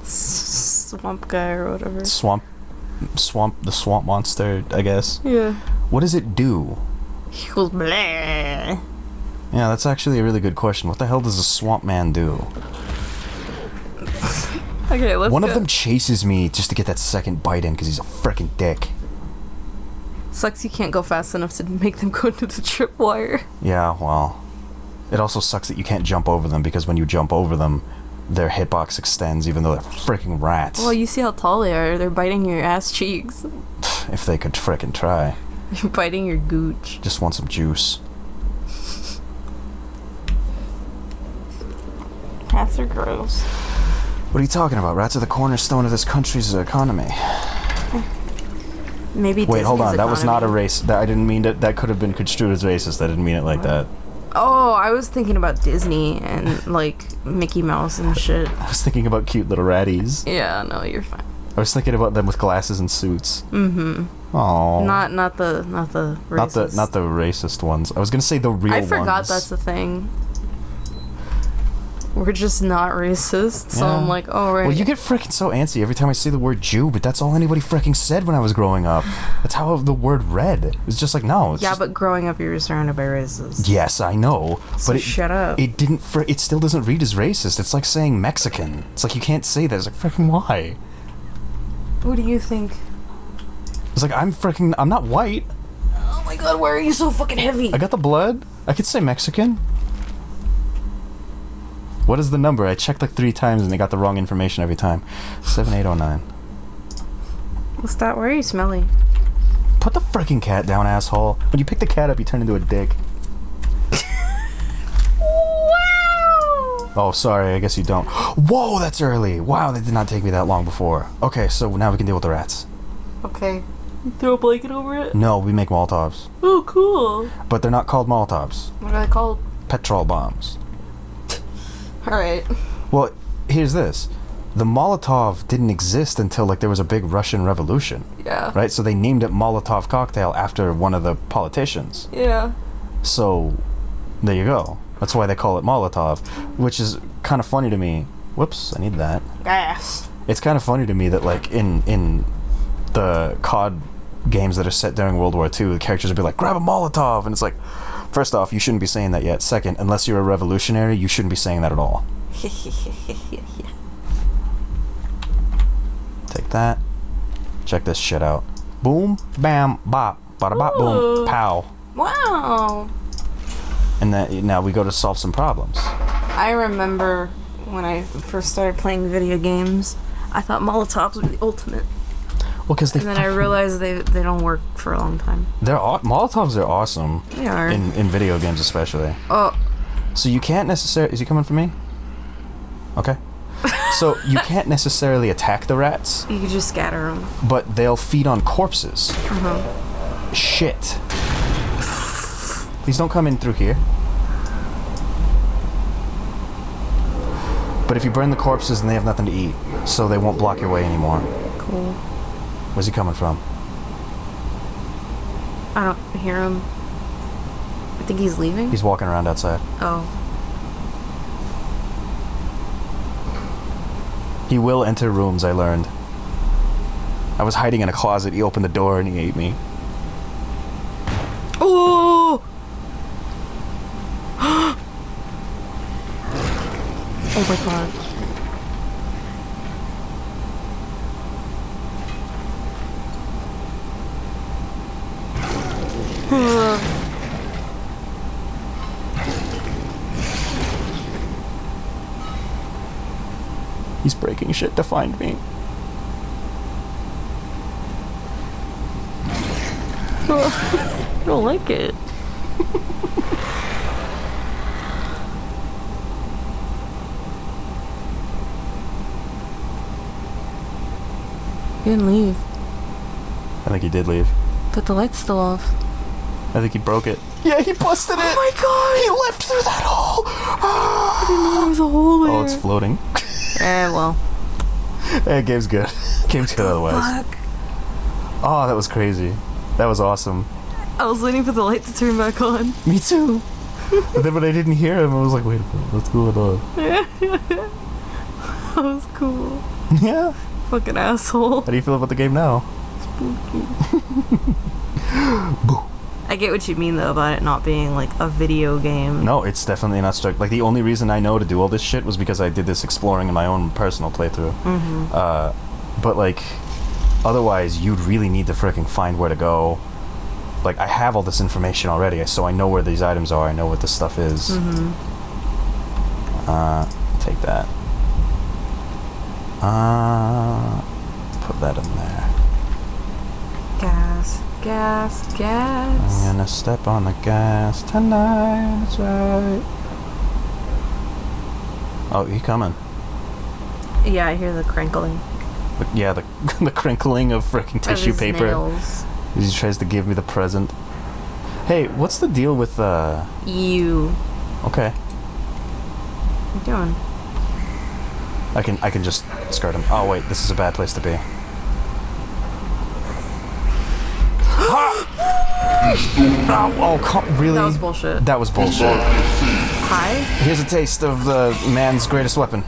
Swamp guy or whatever. The swamp monster, I guess. Yeah. What does it do? He goes bleh. Yeah, that's actually a really good question. What the hell does a swamp man do? Okay, let's One go. of them chases me just to get that second bite in because he's a freaking dick. Sucks you can't go fast enough to make them go into the tripwire. Yeah, well, it also sucks that you can't jump over them because when you jump over them, their hitbox extends even though they're freaking rats. Well, you see how tall they are. They're biting your ass cheeks. If they could freaking try. They're biting your gooch. Just want some juice. Rats are gross. What are you talking about? Rats are the cornerstone of this country's economy. Maybe Wait, hold on. Disney's That was not a economy. race. I didn't mean that. That could have been construed as racist. I didn't mean it like that. Oh, I was thinking about Disney and, like, Mickey Mouse and shit. I was thinking about cute little ratties. Yeah, no, you're fine. I was thinking about them with glasses and suits. Mm-hmm. Oh. Not the racist. Not the racist ones. I was gonna say the real ones. I forgot that's the thing. We're just not racist, so Yeah. I'm like, oh, right. Well, you get freaking so antsy every time I say the word Jew, but that's all anybody freaking said when I was growing up. That's how the word read. It was just like, no. It's yeah, just, but growing up, you were surrounded by racists. yes, I know. So But shut up. It didn't. It still doesn't read as racist. It's like saying Mexican. It's like you can't say that. It's like freaking why? What do you think? It's like I'm not white. Oh my god, why are you so fucking heavy? I got the blood. I could say Mexican. What is the number? I checked like 3 times and they got the wrong information every time. 7809. What's that? Why are you smelly? Put the freaking cat down, asshole. When you pick the cat up, you turn into a dick. Wow! Oh, sorry. I guess you don't. Whoa, that's early. Wow, that did not take me that long before. Okay, so now we can deal with the rats. Okay. You throw a blanket over it? No, we make Molotovs. Oh, cool. But they're not called Molotovs. What are they called? Petrol bombs. Alright. Well, here's this. The Molotov didn't exist until like there was a big Russian revolution, Yeah. right? So they named it Molotov cocktail after one of the politicians. Yeah. So there you go. That's why they call it Molotov, which is kind of funny to me. Whoops, I need that. Gas. It's kind of funny to me that like in the COD games that are set during World War II, the characters would be like, grab a Molotov, and it's like, first off, you shouldn't be saying that yet. Second, unless you're a revolutionary, you shouldn't be saying that at all. Take that. Check this shit out. Boom, bam, bop, bada bop, boom, Ooh. pow. Wow. And then now we go to solve some problems. I remember when I first started playing video games, I thought Molotovs were the ultimate. Well, because they And then I realized they don't work for a long time. Molotovs are awesome They are. in video games especially. Oh, So you can't necessarily... Is he coming for me? Okay. So you can't necessarily attack the rats, you could just scatter them. but they'll feed on corpses. Shit. Please don't come in through here. But if you burn the corpses, then they have nothing to eat, so they won't block your way anymore. Cool. Where's he coming from? I don't hear him. I think he's leaving. He's walking around outside. Oh. He will enter rooms, I learned. I was hiding in a closet, he opened the door and he ate me. Oh! Oh my god. He's breaking shit to find me. I don't like it. He didn't leave. I think he did leave. But the light's still off. I think he broke it. Yeah, he busted it! Oh my god! He left through that hole! I didn't know there was a hole there. Oh, it's floating. Well. Yeah, game's good. Game's good otherwise. Fuck. Oh, that was crazy. That was awesome. I was waiting for the light to turn back on. Me too. But then when I didn't hear him, I was like, wait a minute, what's going on? That was cool. Yeah. Fucking asshole. How do you feel about the game now? Spooky. Boo. I get what you mean, though, about it not being, like, a video game. No, it's definitely not strict. Like, the only reason I know to do all this shit was because I did this exploring in my own personal playthrough. But, like, otherwise, you'd really need to frickin' find where to go. Like, I have all this information already, so I know where these items are, I know what this stuff is. Take that. Put that in there. Gas. I'm gonna step on the gas tonight, that's right. Oh, he coming. Yeah, I hear the crinkling. Yeah, the crinkling of freaking tissue of his paper. Nails. He tries to give me the present. Hey, what's the deal with You. Okay. What are you doing? I can just skirt him. Oh wait, this is a bad place to be. Really? That was bullshit. That was bullshit. Hi? Here's a taste of the man's greatest weapon.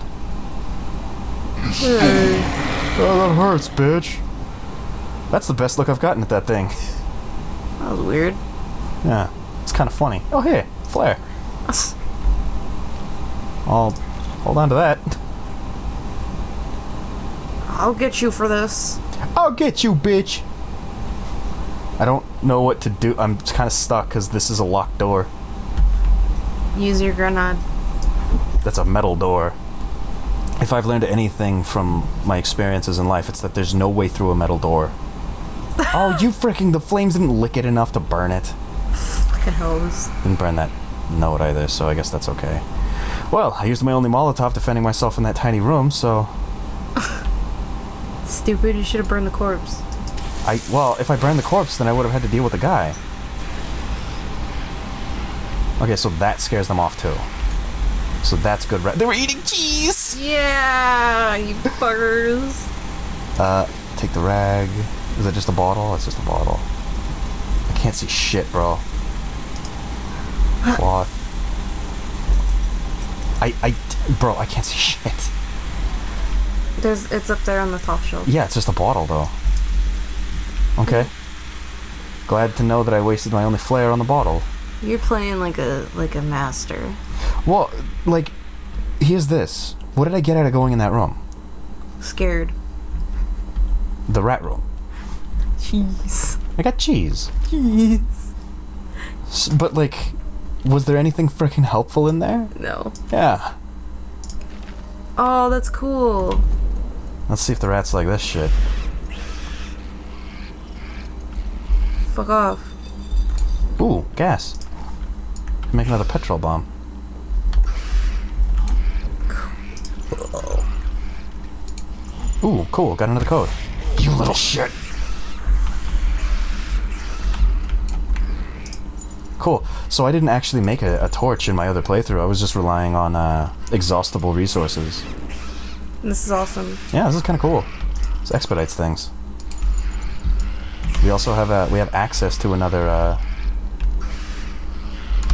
Hey. Oh, that hurts, bitch. That's the best look I've gotten at that thing. That was weird. Yeah, it's kind of funny. Oh, here, flare. I'll hold on to that. I'll get you for this. I'll get you, bitch. I don't know what to do. I'm kind of stuck because this is a locked door. Use your grenade. That's a metal door. If I've learned anything from my experiences in life, it's that there's no way through a metal door. Oh, you freaking... The flames didn't lick it enough to burn it. Fucking hose. Didn't burn that note either, so I guess that's okay. Well, I used my only Molotov defending myself in that tiny room, so... Stupid, you should have burned the corpse. Well, if I burned the corpse, then I would have had to deal with the guy. Okay, so that scares them off, too. So that's good. They were eating cheese! Yeah, you fuckers. Take the rag. Is it just a bottle? It's just a bottle. I can't see shit, bro. Cloth. Bro, I can't see shit. It's up there on the top shelf. Yeah, it's just a bottle, though. Okay. Glad to know that I wasted my only flare on the bottle. You're playing like a master. Well, like, here's this. What did I get out of going in that room? Scared. The rat room. Cheese. I got cheese. Cheese. But, like, was there anything freaking helpful in there? No. Yeah. Oh, that's cool. Let's see if the rats like this shit. Fuck off. Ooh, gas. Make another petrol bomb. Ooh, cool. Got another code. You little shit. Cool. So I didn't actually make a torch in my other playthrough. I was just relying on exhaustible resources. This is awesome. Yeah, this is kind of cool. This expedites things. We also have we have access to another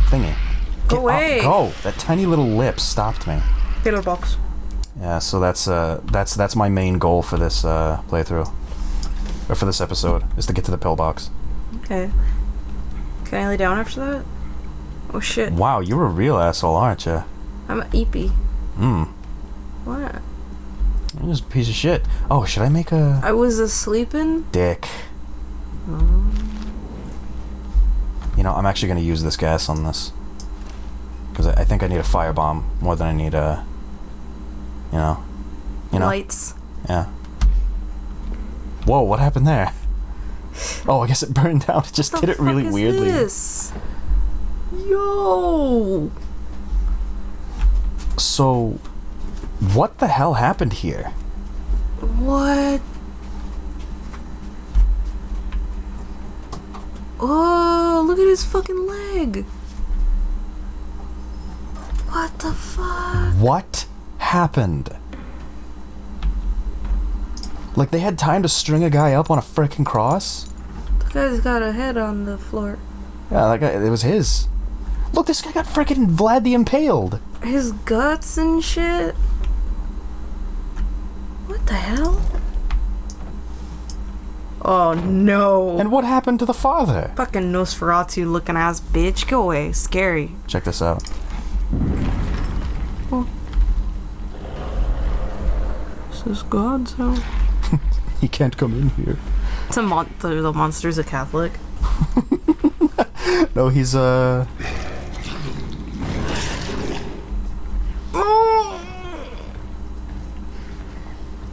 thingy. Go away. Go! That tiny little lip stopped me. Pillar box. Yeah, so that's my main goal for this playthrough, or for this episode, is to get to the pillbox. Okay. Can I lay down after that? Oh shit. Wow, you're a real asshole, aren't you? I'm an eepy. What? You're just a piece of shit. Oh, should I make a... I was asleeping? Dick. You know, I'm actually going to use this gas on this. Because I think I need a firebomb more than I need a... You know? Lights. Yeah. Whoa, what happened there? Oh, I guess it burned down. It just did it really weirdly. What is this? Yo! So, what the hell happened here? What? Oh, look at his fucking leg. What the fuck? What happened? Like, they had time to string a guy up on a frickin' cross? The guy's got a head on the floor. Yeah, that guy, it was his. Look, this guy got frickin' Vlad the Impaled. His guts and shit. What the hell? Oh no. And what happened to the father? Fucking Nosferatu looking ass bitch. Go away. Scary. Check this out. Oh. This is God's house. He can't come in here. It's the monster's a Catholic. No, he's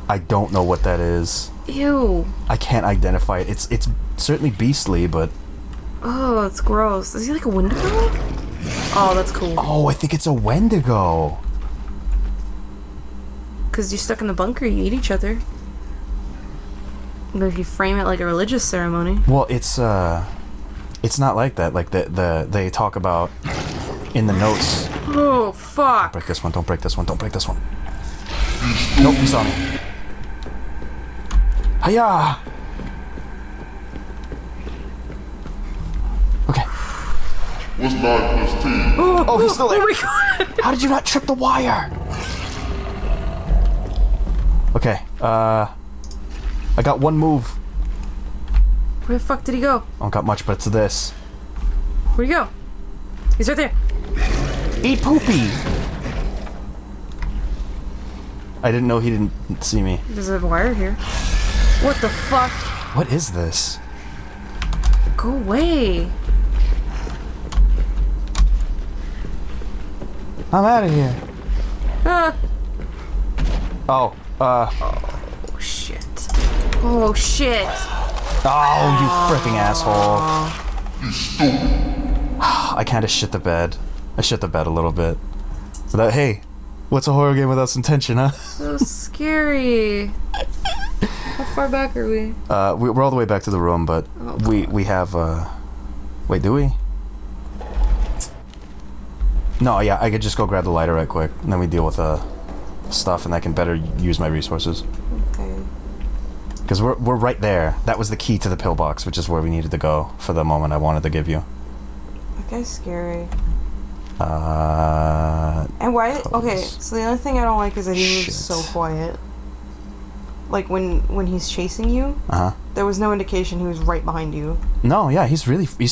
I don't know what that is. Ew. I can't identify it. It's certainly beastly, but Oh, it's gross. Is he like a Wendigo? Oh, that's cool. oh, I think it's a Wendigo. Because you're stuck in the bunker, you eat each other. But if you frame it like a religious ceremony. Well, it's not like that. Like they talk about in the notes. Oh, fuck. Don't break this one. Don't break this one. Don't break this one. Nope, he saw me. Hiya! Okay. What's 9 plus 10? Oh, he's still there. Oh my god. How did you not trip the wire? Okay, I got one move. Where the fuck did he go? I don't got much, but it's this. Where'd he go? He's right there. Eat poopy! I didn't know he didn't see me. There's a wire here. What the fuck? What is this? Go away. I'm out of here. Ah. Oh, Oh shit. Oh shit. oh, you freaking asshole. I kinda shit the bed. I shit the bed a little bit. But hey, what's a horror game without some tension, huh? So scary. How far back are we? We're all the way back to the room, but Oh, we have, wait, do we? No, yeah, I could just go grab the lighter right quick, and then we deal with, stuff, and I can better use my resources. Okay. Because we're right there. That was the key to the pillbox, which is where we needed to go for the moment I wanted to give you. That guy's scary. Uh... And why? Okay, Close. so the only thing I don't like is that he Shit. moves so quiet. Like when he's chasing you, Uh-huh. there was no indication he was right behind you. No, yeah, he's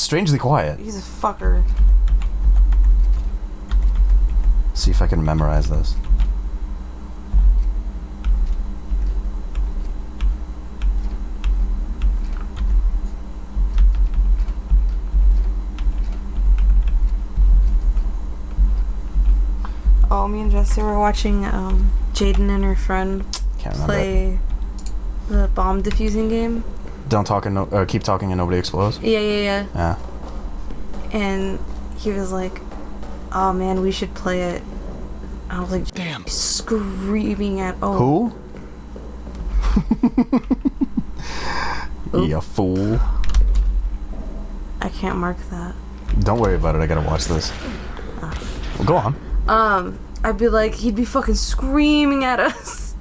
strangely quiet. He's a fucker. See if I can memorize this. Oh, me and Jesse were watching Jaden and her friend Can't remember. play the bomb defusing game. Don't talk and keep talking and nobody explodes. Yeah. Yeah. And he was like, "Oh man, we should play it." I was like, Damn. screaming at oh. Who? You fool. I can't mark that. Don't worry about it. I gotta watch this. Well, go on. I'd be like, he'd be fucking screaming at us.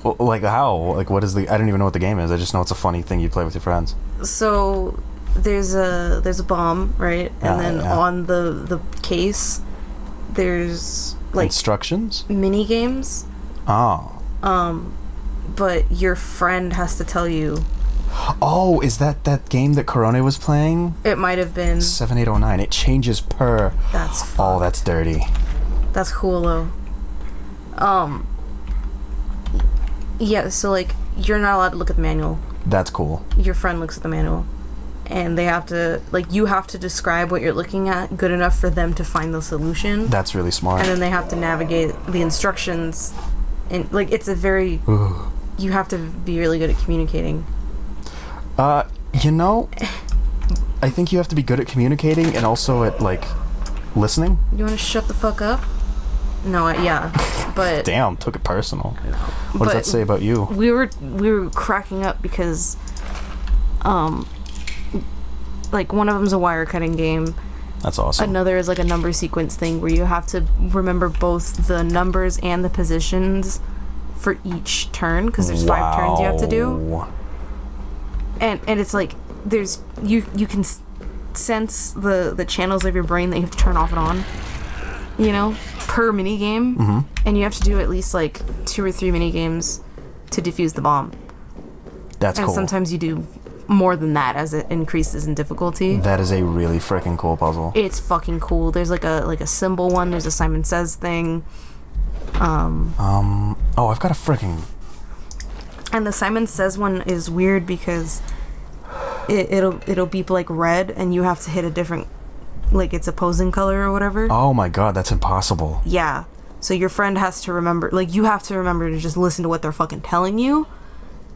Well, like how? Like what is the? I don't even know what the game is. I just know it's a funny thing you play with your friends. So there's a bomb, right? And then yeah. on the case, there's like Instructions? mini games. Oh. But your friend has to tell you. Oh, is that game that Corone was playing? It might have been. 7809. It changes per. That's Oh, that's dirty. That's cool though. Yeah, so like you're not allowed to look at the manual. That's cool. Your friend looks at the manual. And they have to you have to describe what you're looking at good enough for them to find the solution. That's really smart. And then they have to navigate the instructions, and like it's a very you have to be really good at communicating. You know, I think you have to be good at communicating and also at like listening. You want to shut the fuck up? No, yeah, but Damn, took it personal. What does But that say about you? we were cracking up because like one of them's a wire cutting game. That's awesome. Another is like a number sequence thing where you have to remember both the numbers and the positions for each turn because there's 5 turns you have to do. Wow. And it's like there's you can sense the channels of your brain that you have to turn off and on, you know, per mini game, and you have to do at least like 2 or 3 mini games to defuse the bomb. That's and cool. sometimes you do more than that as it increases in difficulty. That is a really freaking cool puzzle. It's fucking cool. There's like a symbol one. There's a Simon Says thing. Oh, I've got a freaking... And the Simon Says one is weird because it'll beep like red, and you have to hit a different, like its opposing color or whatever. Oh my god, that's impossible. Yeah. So your friend has to remember, like you have to remember to just listen to what they're fucking telling you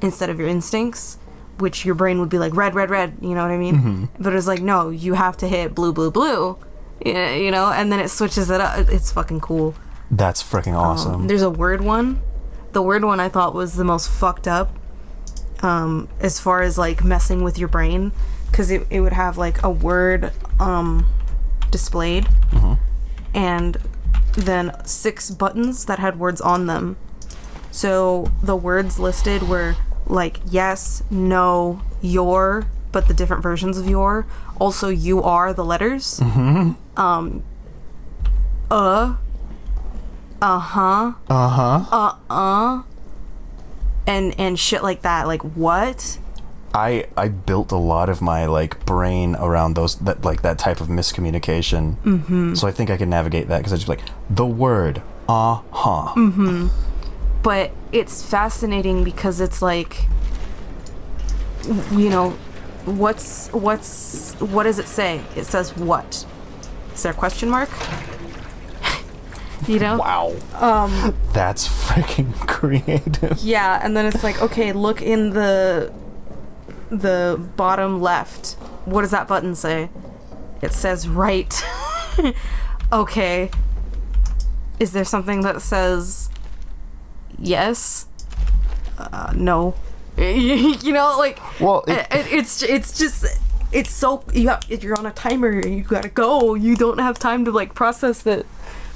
instead of your instincts, which your brain would be like red, red, red. You know what I mean? Mm-hmm. But it's like, no, you have to hit blue, blue, blue. You know, and then it switches it up. It's fucking cool. That's freaking awesome. There's a word one. The word one I thought was the most fucked up, as far as like messing with your brain, because it would have like a word displayed, and then 6 buttons that had words on them. So the words listed were like yes, no, your, but the different versions of your. Also, you are the letters. And shit like that. Like, what? I built a lot of my like brain around that type of miscommunication. So I think I can navigate that because I just like the word But it's fascinating because it's like, you know, what does it say? It says what? Is there a question mark? You know? Wow. That's freaking creative. Yeah, and then it's like, okay, look in the bottom left. What does that button say? It says right. Okay. Is there something that says yes? No. You know, like, Well, it's just, it's so, you're on a timer, you gotta go. You don't have time to like process it.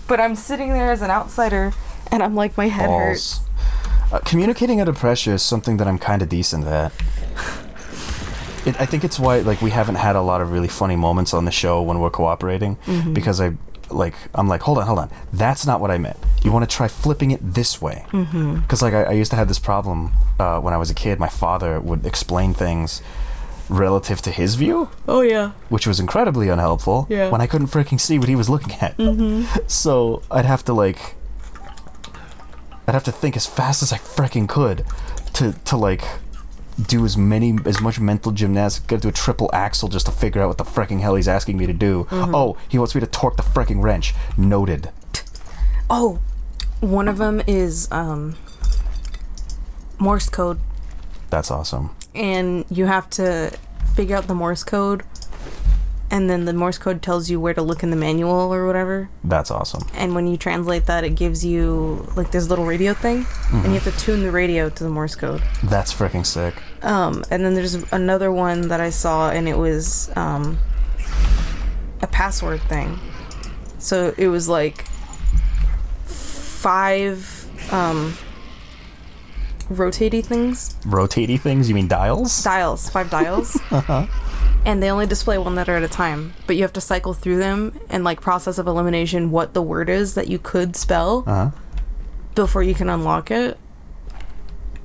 But I'm sitting there as an outsider, and I'm like, my head hurts. Communicating under pressure is something that I'm kind of decent at. I think it's why like we haven't had a lot of really funny moments on the show when we're cooperating, because I'm like, hold on, that's not what I meant. You want to try flipping it this way, because like I used to have this problem when I was a kid. My father would explain things relative to his view. Oh yeah. Which was incredibly unhelpful. Yeah. When I couldn't freaking see what he was looking at. So I'd have to think as fast as I freaking could to like do as much mental gymnastics, get to a triple axle just to figure out what the freaking hell he's asking me to do. Oh, he wants me to torque the freaking wrench. Noted. Oh, one of them is Morse code. That's awesome. And you have to figure out the Morse code, and then the Morse code tells you where to look in the manual or whatever. That's awesome. And when you translate that, it gives you like this little radio thing, and you have to tune the radio to the Morse code. That's freaking sick. And then there's another one that I saw, and it was a password thing. So it was like 5 rotatey things. Rotatey things? You mean dials? Dials. 5 dials. And they only display one letter at a time, but you have to cycle through them and like process of elimination what the word is that you could spell before you can unlock it.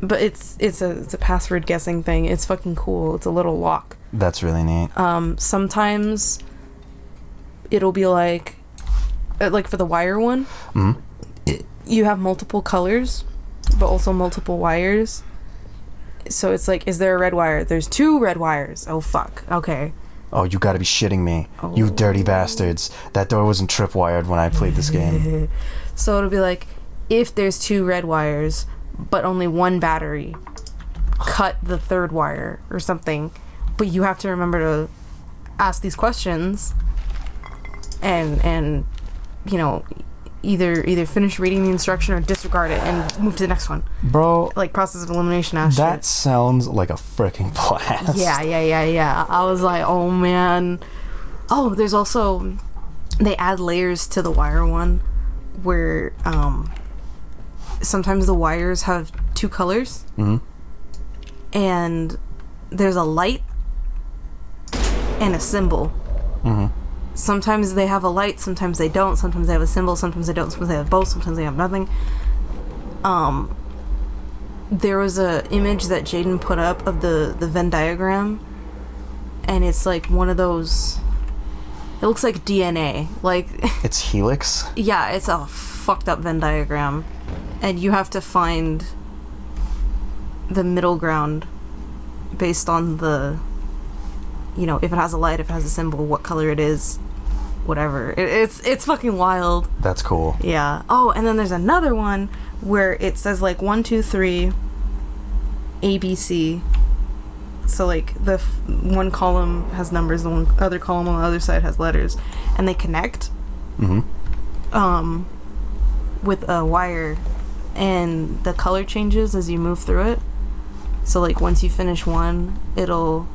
But it's a password guessing thing. It's fucking cool. It's a little lock. That's really neat. Sometimes it'll be like for the wire one, you have multiple colors but also multiple wires. So it's like, is there a red wire? There's 2 red wires. Oh fuck. Okay. Oh, you gotta be shitting me. Oh. You dirty bastards. That door wasn't tripwired when I played this game. So it'll be like, if there's 2 red wires but only 1 battery, cut the 3rd wire or something. But you have to remember to ask these questions and you know, either finish reading the instruction or disregard it and move to the next one. Bro. Like process of elimination ass That shit. sounds like a freaking blast. Yeah. I was like, oh man. Oh, there's also, they add layers to the wire one where sometimes the wires have 2 colors. And there's a light and a symbol. Sometimes they have a light, sometimes they don't, sometimes they have a symbol, sometimes they don't, sometimes they have both, sometimes they have nothing. there was a image that Jaden put up of the Venn diagram, and it's like one of those. It looks like DNA. Like It's helix? yeah, it's a fucked up Venn diagram, and you have to find the middle ground based on the, you know, if it has a light, if it has a symbol, what color it is, whatever. It's fucking wild. That's cool. Yeah. Oh, and then there's another one where it says like 1, 2, 3, ABC. So like the one column has numbers, the one other column on the other side has letters, and they connect. With a wire, and the color changes as you move through it. So like once you finish one, it'll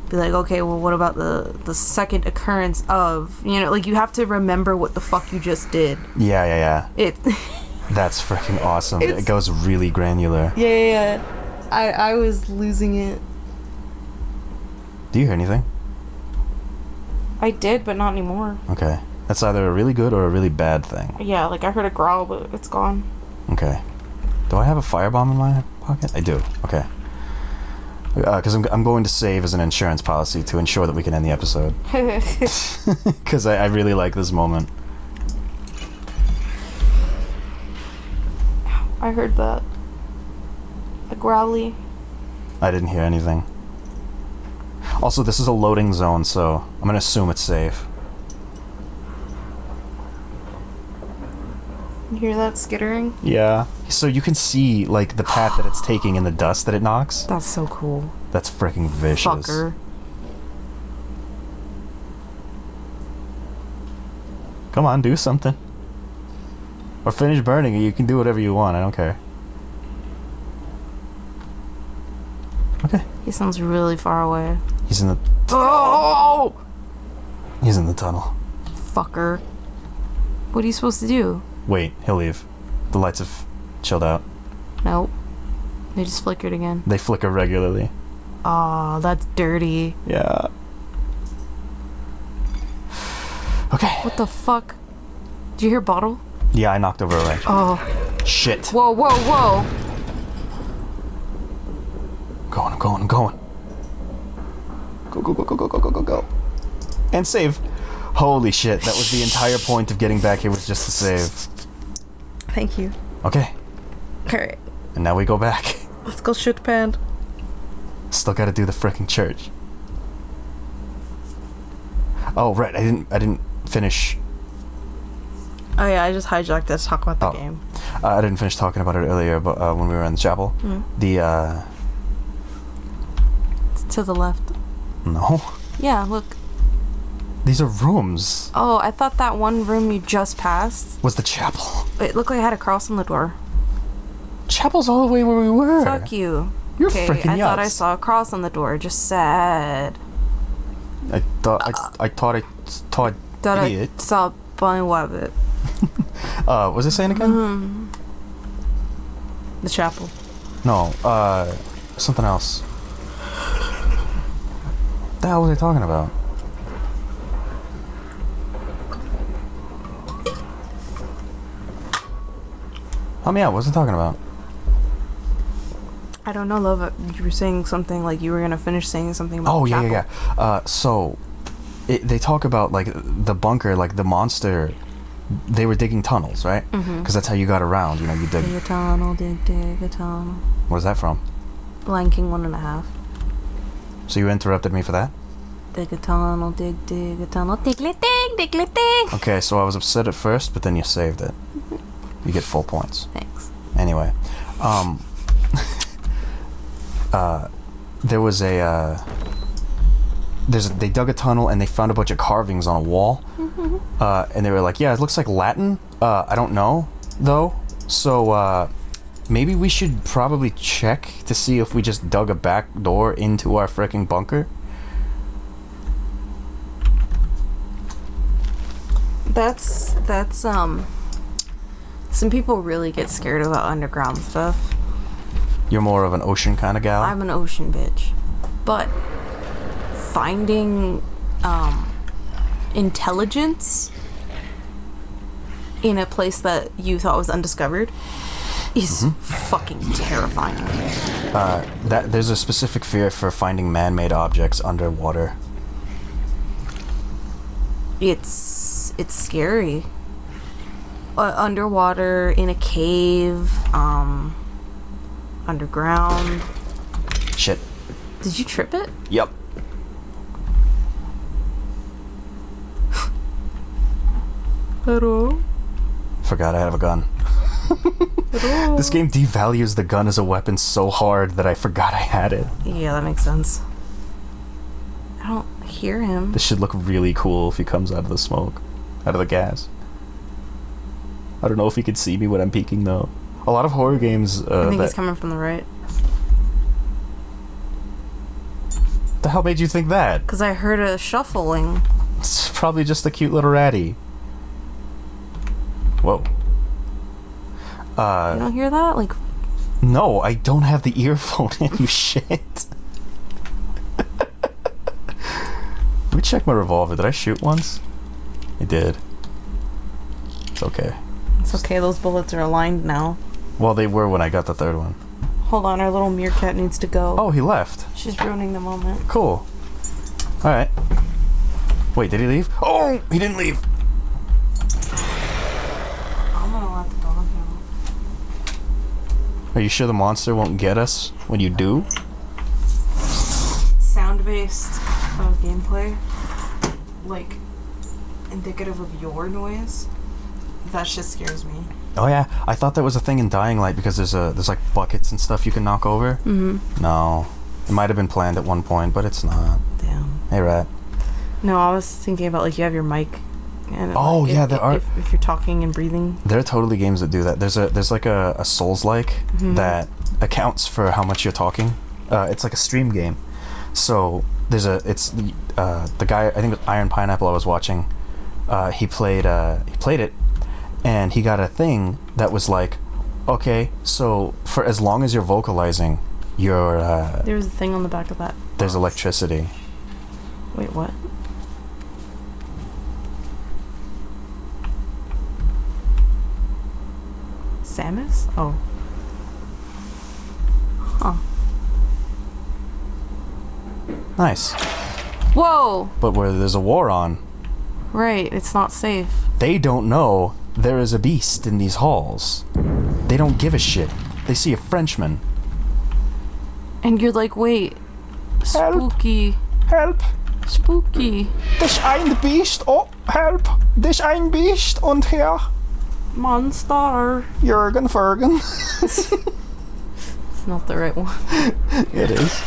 be like, okay, well, what about the second occurrence of, you know, like you have to remember what the fuck you just did. Yeah. It. That's freaking awesome. It goes really granular. Yeah. I was losing it. Do you hear anything? I did, but not anymore. Okay. That's either a really good or a really bad thing. Yeah, like I heard a growl, but it's gone. Okay. Do I have a firebomb in my pocket? I do. Okay. Because I'm going to save as an insurance policy to ensure that we can end the episode. Because I really like this moment. I heard that. A growly. I didn't hear anything. Also, this is a loading zone, so I'm going to assume it's safe. You hear that skittering? Yeah. So you can see, like, the path that it's taking and the dust that it knocks. That's so cool. That's freaking vicious. Fucker. Come on, do something. Or finish burning it. You can do whatever you want. I don't care. Okay. He sounds really far away. He's in the... Oh! He's in the tunnel. Fucker. What are you supposed to do? Wait, he'll leave. The lights have chilled out. Nope. They just flickered again. They flicker regularly. Aw, that's dirty. Yeah. Okay. What the fuck? Did you hear bottle? Yeah, I knocked over a ledge. Oh. Shit. Whoa. I'm going. Go. And save. Holy shit, that was the entire point of getting back here, was just to save. Thank you. Okay. Alright. And now we go back. Let's go shoot pan. Still gotta do the frickin' church. Oh, right, I didn't finish. Oh yeah, I just hijacked it to talk about the game. I didn't finish talking about it earlier, but when we were in the chapel. It's to the left. No. Yeah, look. These are rooms. Oh, I thought that one room you just passed Was the chapel. it looked like it had a cross on the door. Chapel's all the way where we were. Fuck you. You're Okay, freaking I thought I nuts. saw a cross on the door. Just sad. I thought idiot. I saw a bunny rabbit. What was it saying again? The chapel. No, something else. What the hell was I talking about? Help me out, what was I talking about? I don't know, love. You were saying something like you were gonna finish saying something about Oh, the chapel. yeah. So, they talk about, like, the bunker, like, the monster. They were digging tunnels, right? Because that's how you got around, you know, you dig. Dig a tunnel, dig a tunnel. Where's that from? Blanking 1.5. So you interrupted me for that? Dig a tunnel, dig a tunnel, diggly dig. Okay, so I was upset at first, but then you saved it. You get full points. Thanks. Anyway, there was they dug a tunnel and they found a bunch of carvings on a wall. And they were like, yeah, it looks like Latin. I don't know, though. So, maybe we should probably check to see if we just dug a back door into our frickin' bunker. That's some people really get scared about underground stuff. You're more of an ocean kind of gal? I'm an ocean bitch. But finding intelligence in a place that you thought was undiscovered is fucking terrifying. There's a specific fear for finding man-made objects underwater. It's scary. Underwater, in a cave, underground. Shit. Did you trip it? Yep. Hello? Forgot I have a gun. This game devalues the gun as a weapon so hard that I forgot I had it. Yeah, that makes sense. I don't hear him. This should look really cool if he comes out of the smoke. Out of the gas. I don't know if he could see me when I'm peeking, though. A lot of horror games... I think he's coming from the right. The hell made you think that? Because I heard a shuffling. It's probably just a cute little ratty. Whoa. You don't hear that? Like... No, I don't have the earphone in, you shit. Let me check my revolver. Did I shoot once? I did. It's okay. It's okay, those bullets are aligned now. Well, they were when I got the third one. Hold on, our little meerkat needs to go. Oh, he left. She's ruining the moment. Cool. Alright. Wait, did he leave? Oh, he didn't leave. I'm gonna let the dog out. Are you sure the monster won't get us when you do? Sound-based gameplay. Like, indicative of your noise. That shit scares me. Oh yeah, I thought that was a thing in Dying Light because there's like buckets and stuff you can knock over. Mm-hmm. No. It might have been planned at one point, but it's not. Damn. Hey, rat. No, I was thinking about, like, you have your mic. And Oh, like, yeah, there are... If you're talking and breathing. There are totally games that do that. There's like a Souls-like that accounts for how much you're talking. It's like a stream game. So it's the guy, I think it was Iron Pineapple I was watching. He played it, and he got a thing that was like, okay, so for as long as you're vocalizing, you're There's a thing on the back of that. there's electricity. Wait, what? Samus? Oh. Huh. Nice. Whoa! But where there's a war on, Right, it's not safe. they don't know there is a beast in these halls. They don't give a shit. They see a Frenchman. And you're like, wait. Help. Spooky. Help! Spooky. Das ein Beast! Oh, help! Das ein Beast und her! Monster. Jürgen Fergen. It's not the right one. It is.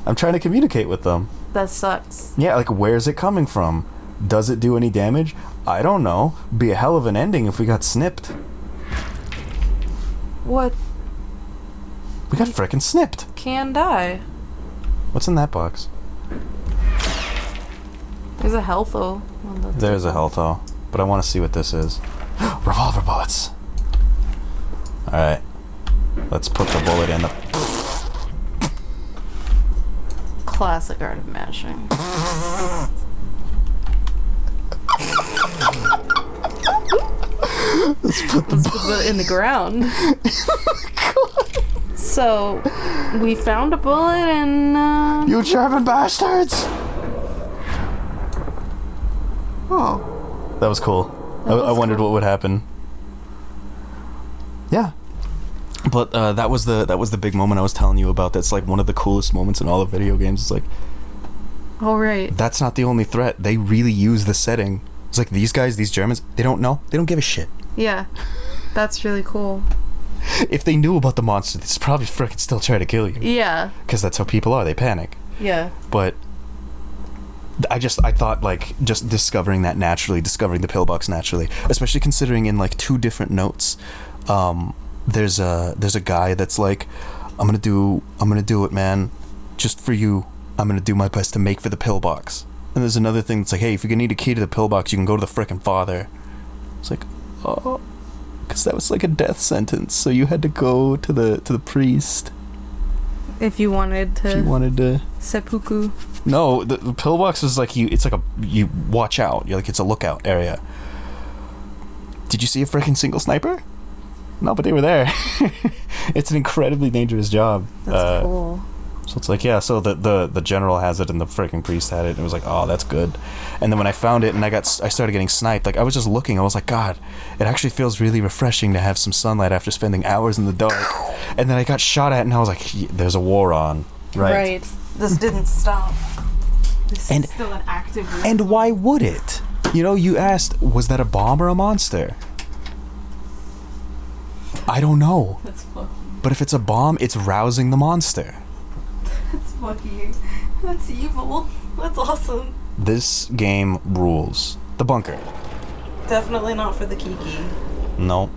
I'm trying to communicate with them. That sucks. Yeah, like, where's it coming from? Does it do any damage? I don't know. Be a hell of an ending if we got snipped. What? We got frickin' snipped. Can die. What's in that box? There's a health though. There's a health though, but I want to see what this is. Revolver bullets. Alright. Let's put the bullet in the... Classic art of mashing. Let's put the bullet in the ground. So, we found a bullet and, You German bastards! Oh. That was cool. I wondered what would happen. Yeah. But that was the big moment I was telling you about. That's like one of the coolest moments in all of video games. It's like, Oh, right. that's not the only threat. They really use the setting. It's like these guys, these Germans, they don't know. They don't give a shit. Yeah. That's really cool. If they knew about the monster, they'd probably frickin' still try to kill you. Yeah. Because that's how people are. They panic. Yeah. But I thought, like, just discovering that naturally, discovering the pillbox naturally, especially considering in, like, 2 different notes, there's a guy that's like, I'm gonna do it, man, just for you. I'm gonna do my best to make for the pillbox. And there's another thing that's like, hey, if you need a key to the pillbox, you can go to the frickin' father. It's like, oh, because that was like a death sentence, so you had to go to the priest. If you wanted to... Seppuku. No, the pillbox is like you watch out. You're like, it's a lookout area. Did you see a freaking single sniper? No, but they were there. It's an incredibly dangerous job. That's cool. So it's like, yeah, so the general has it and the freaking priest had it, and it was like, oh, that's good. And then when I found it and I started getting sniped, like, I was just looking, I was like, God, it actually feels really refreshing to have some sunlight after spending hours in the dark. And then I got shot at and I was like, there's a war on. Right. This didn't stop. This is still an active war. And why would it? You know, you asked, was that a bomb or a monster? I don't know. That's fucking... But if it's a bomb, it's rousing the monster. That's fucking... That's evil. That's awesome. This game rules. The Bunker. Definitely not for the Kiki. No.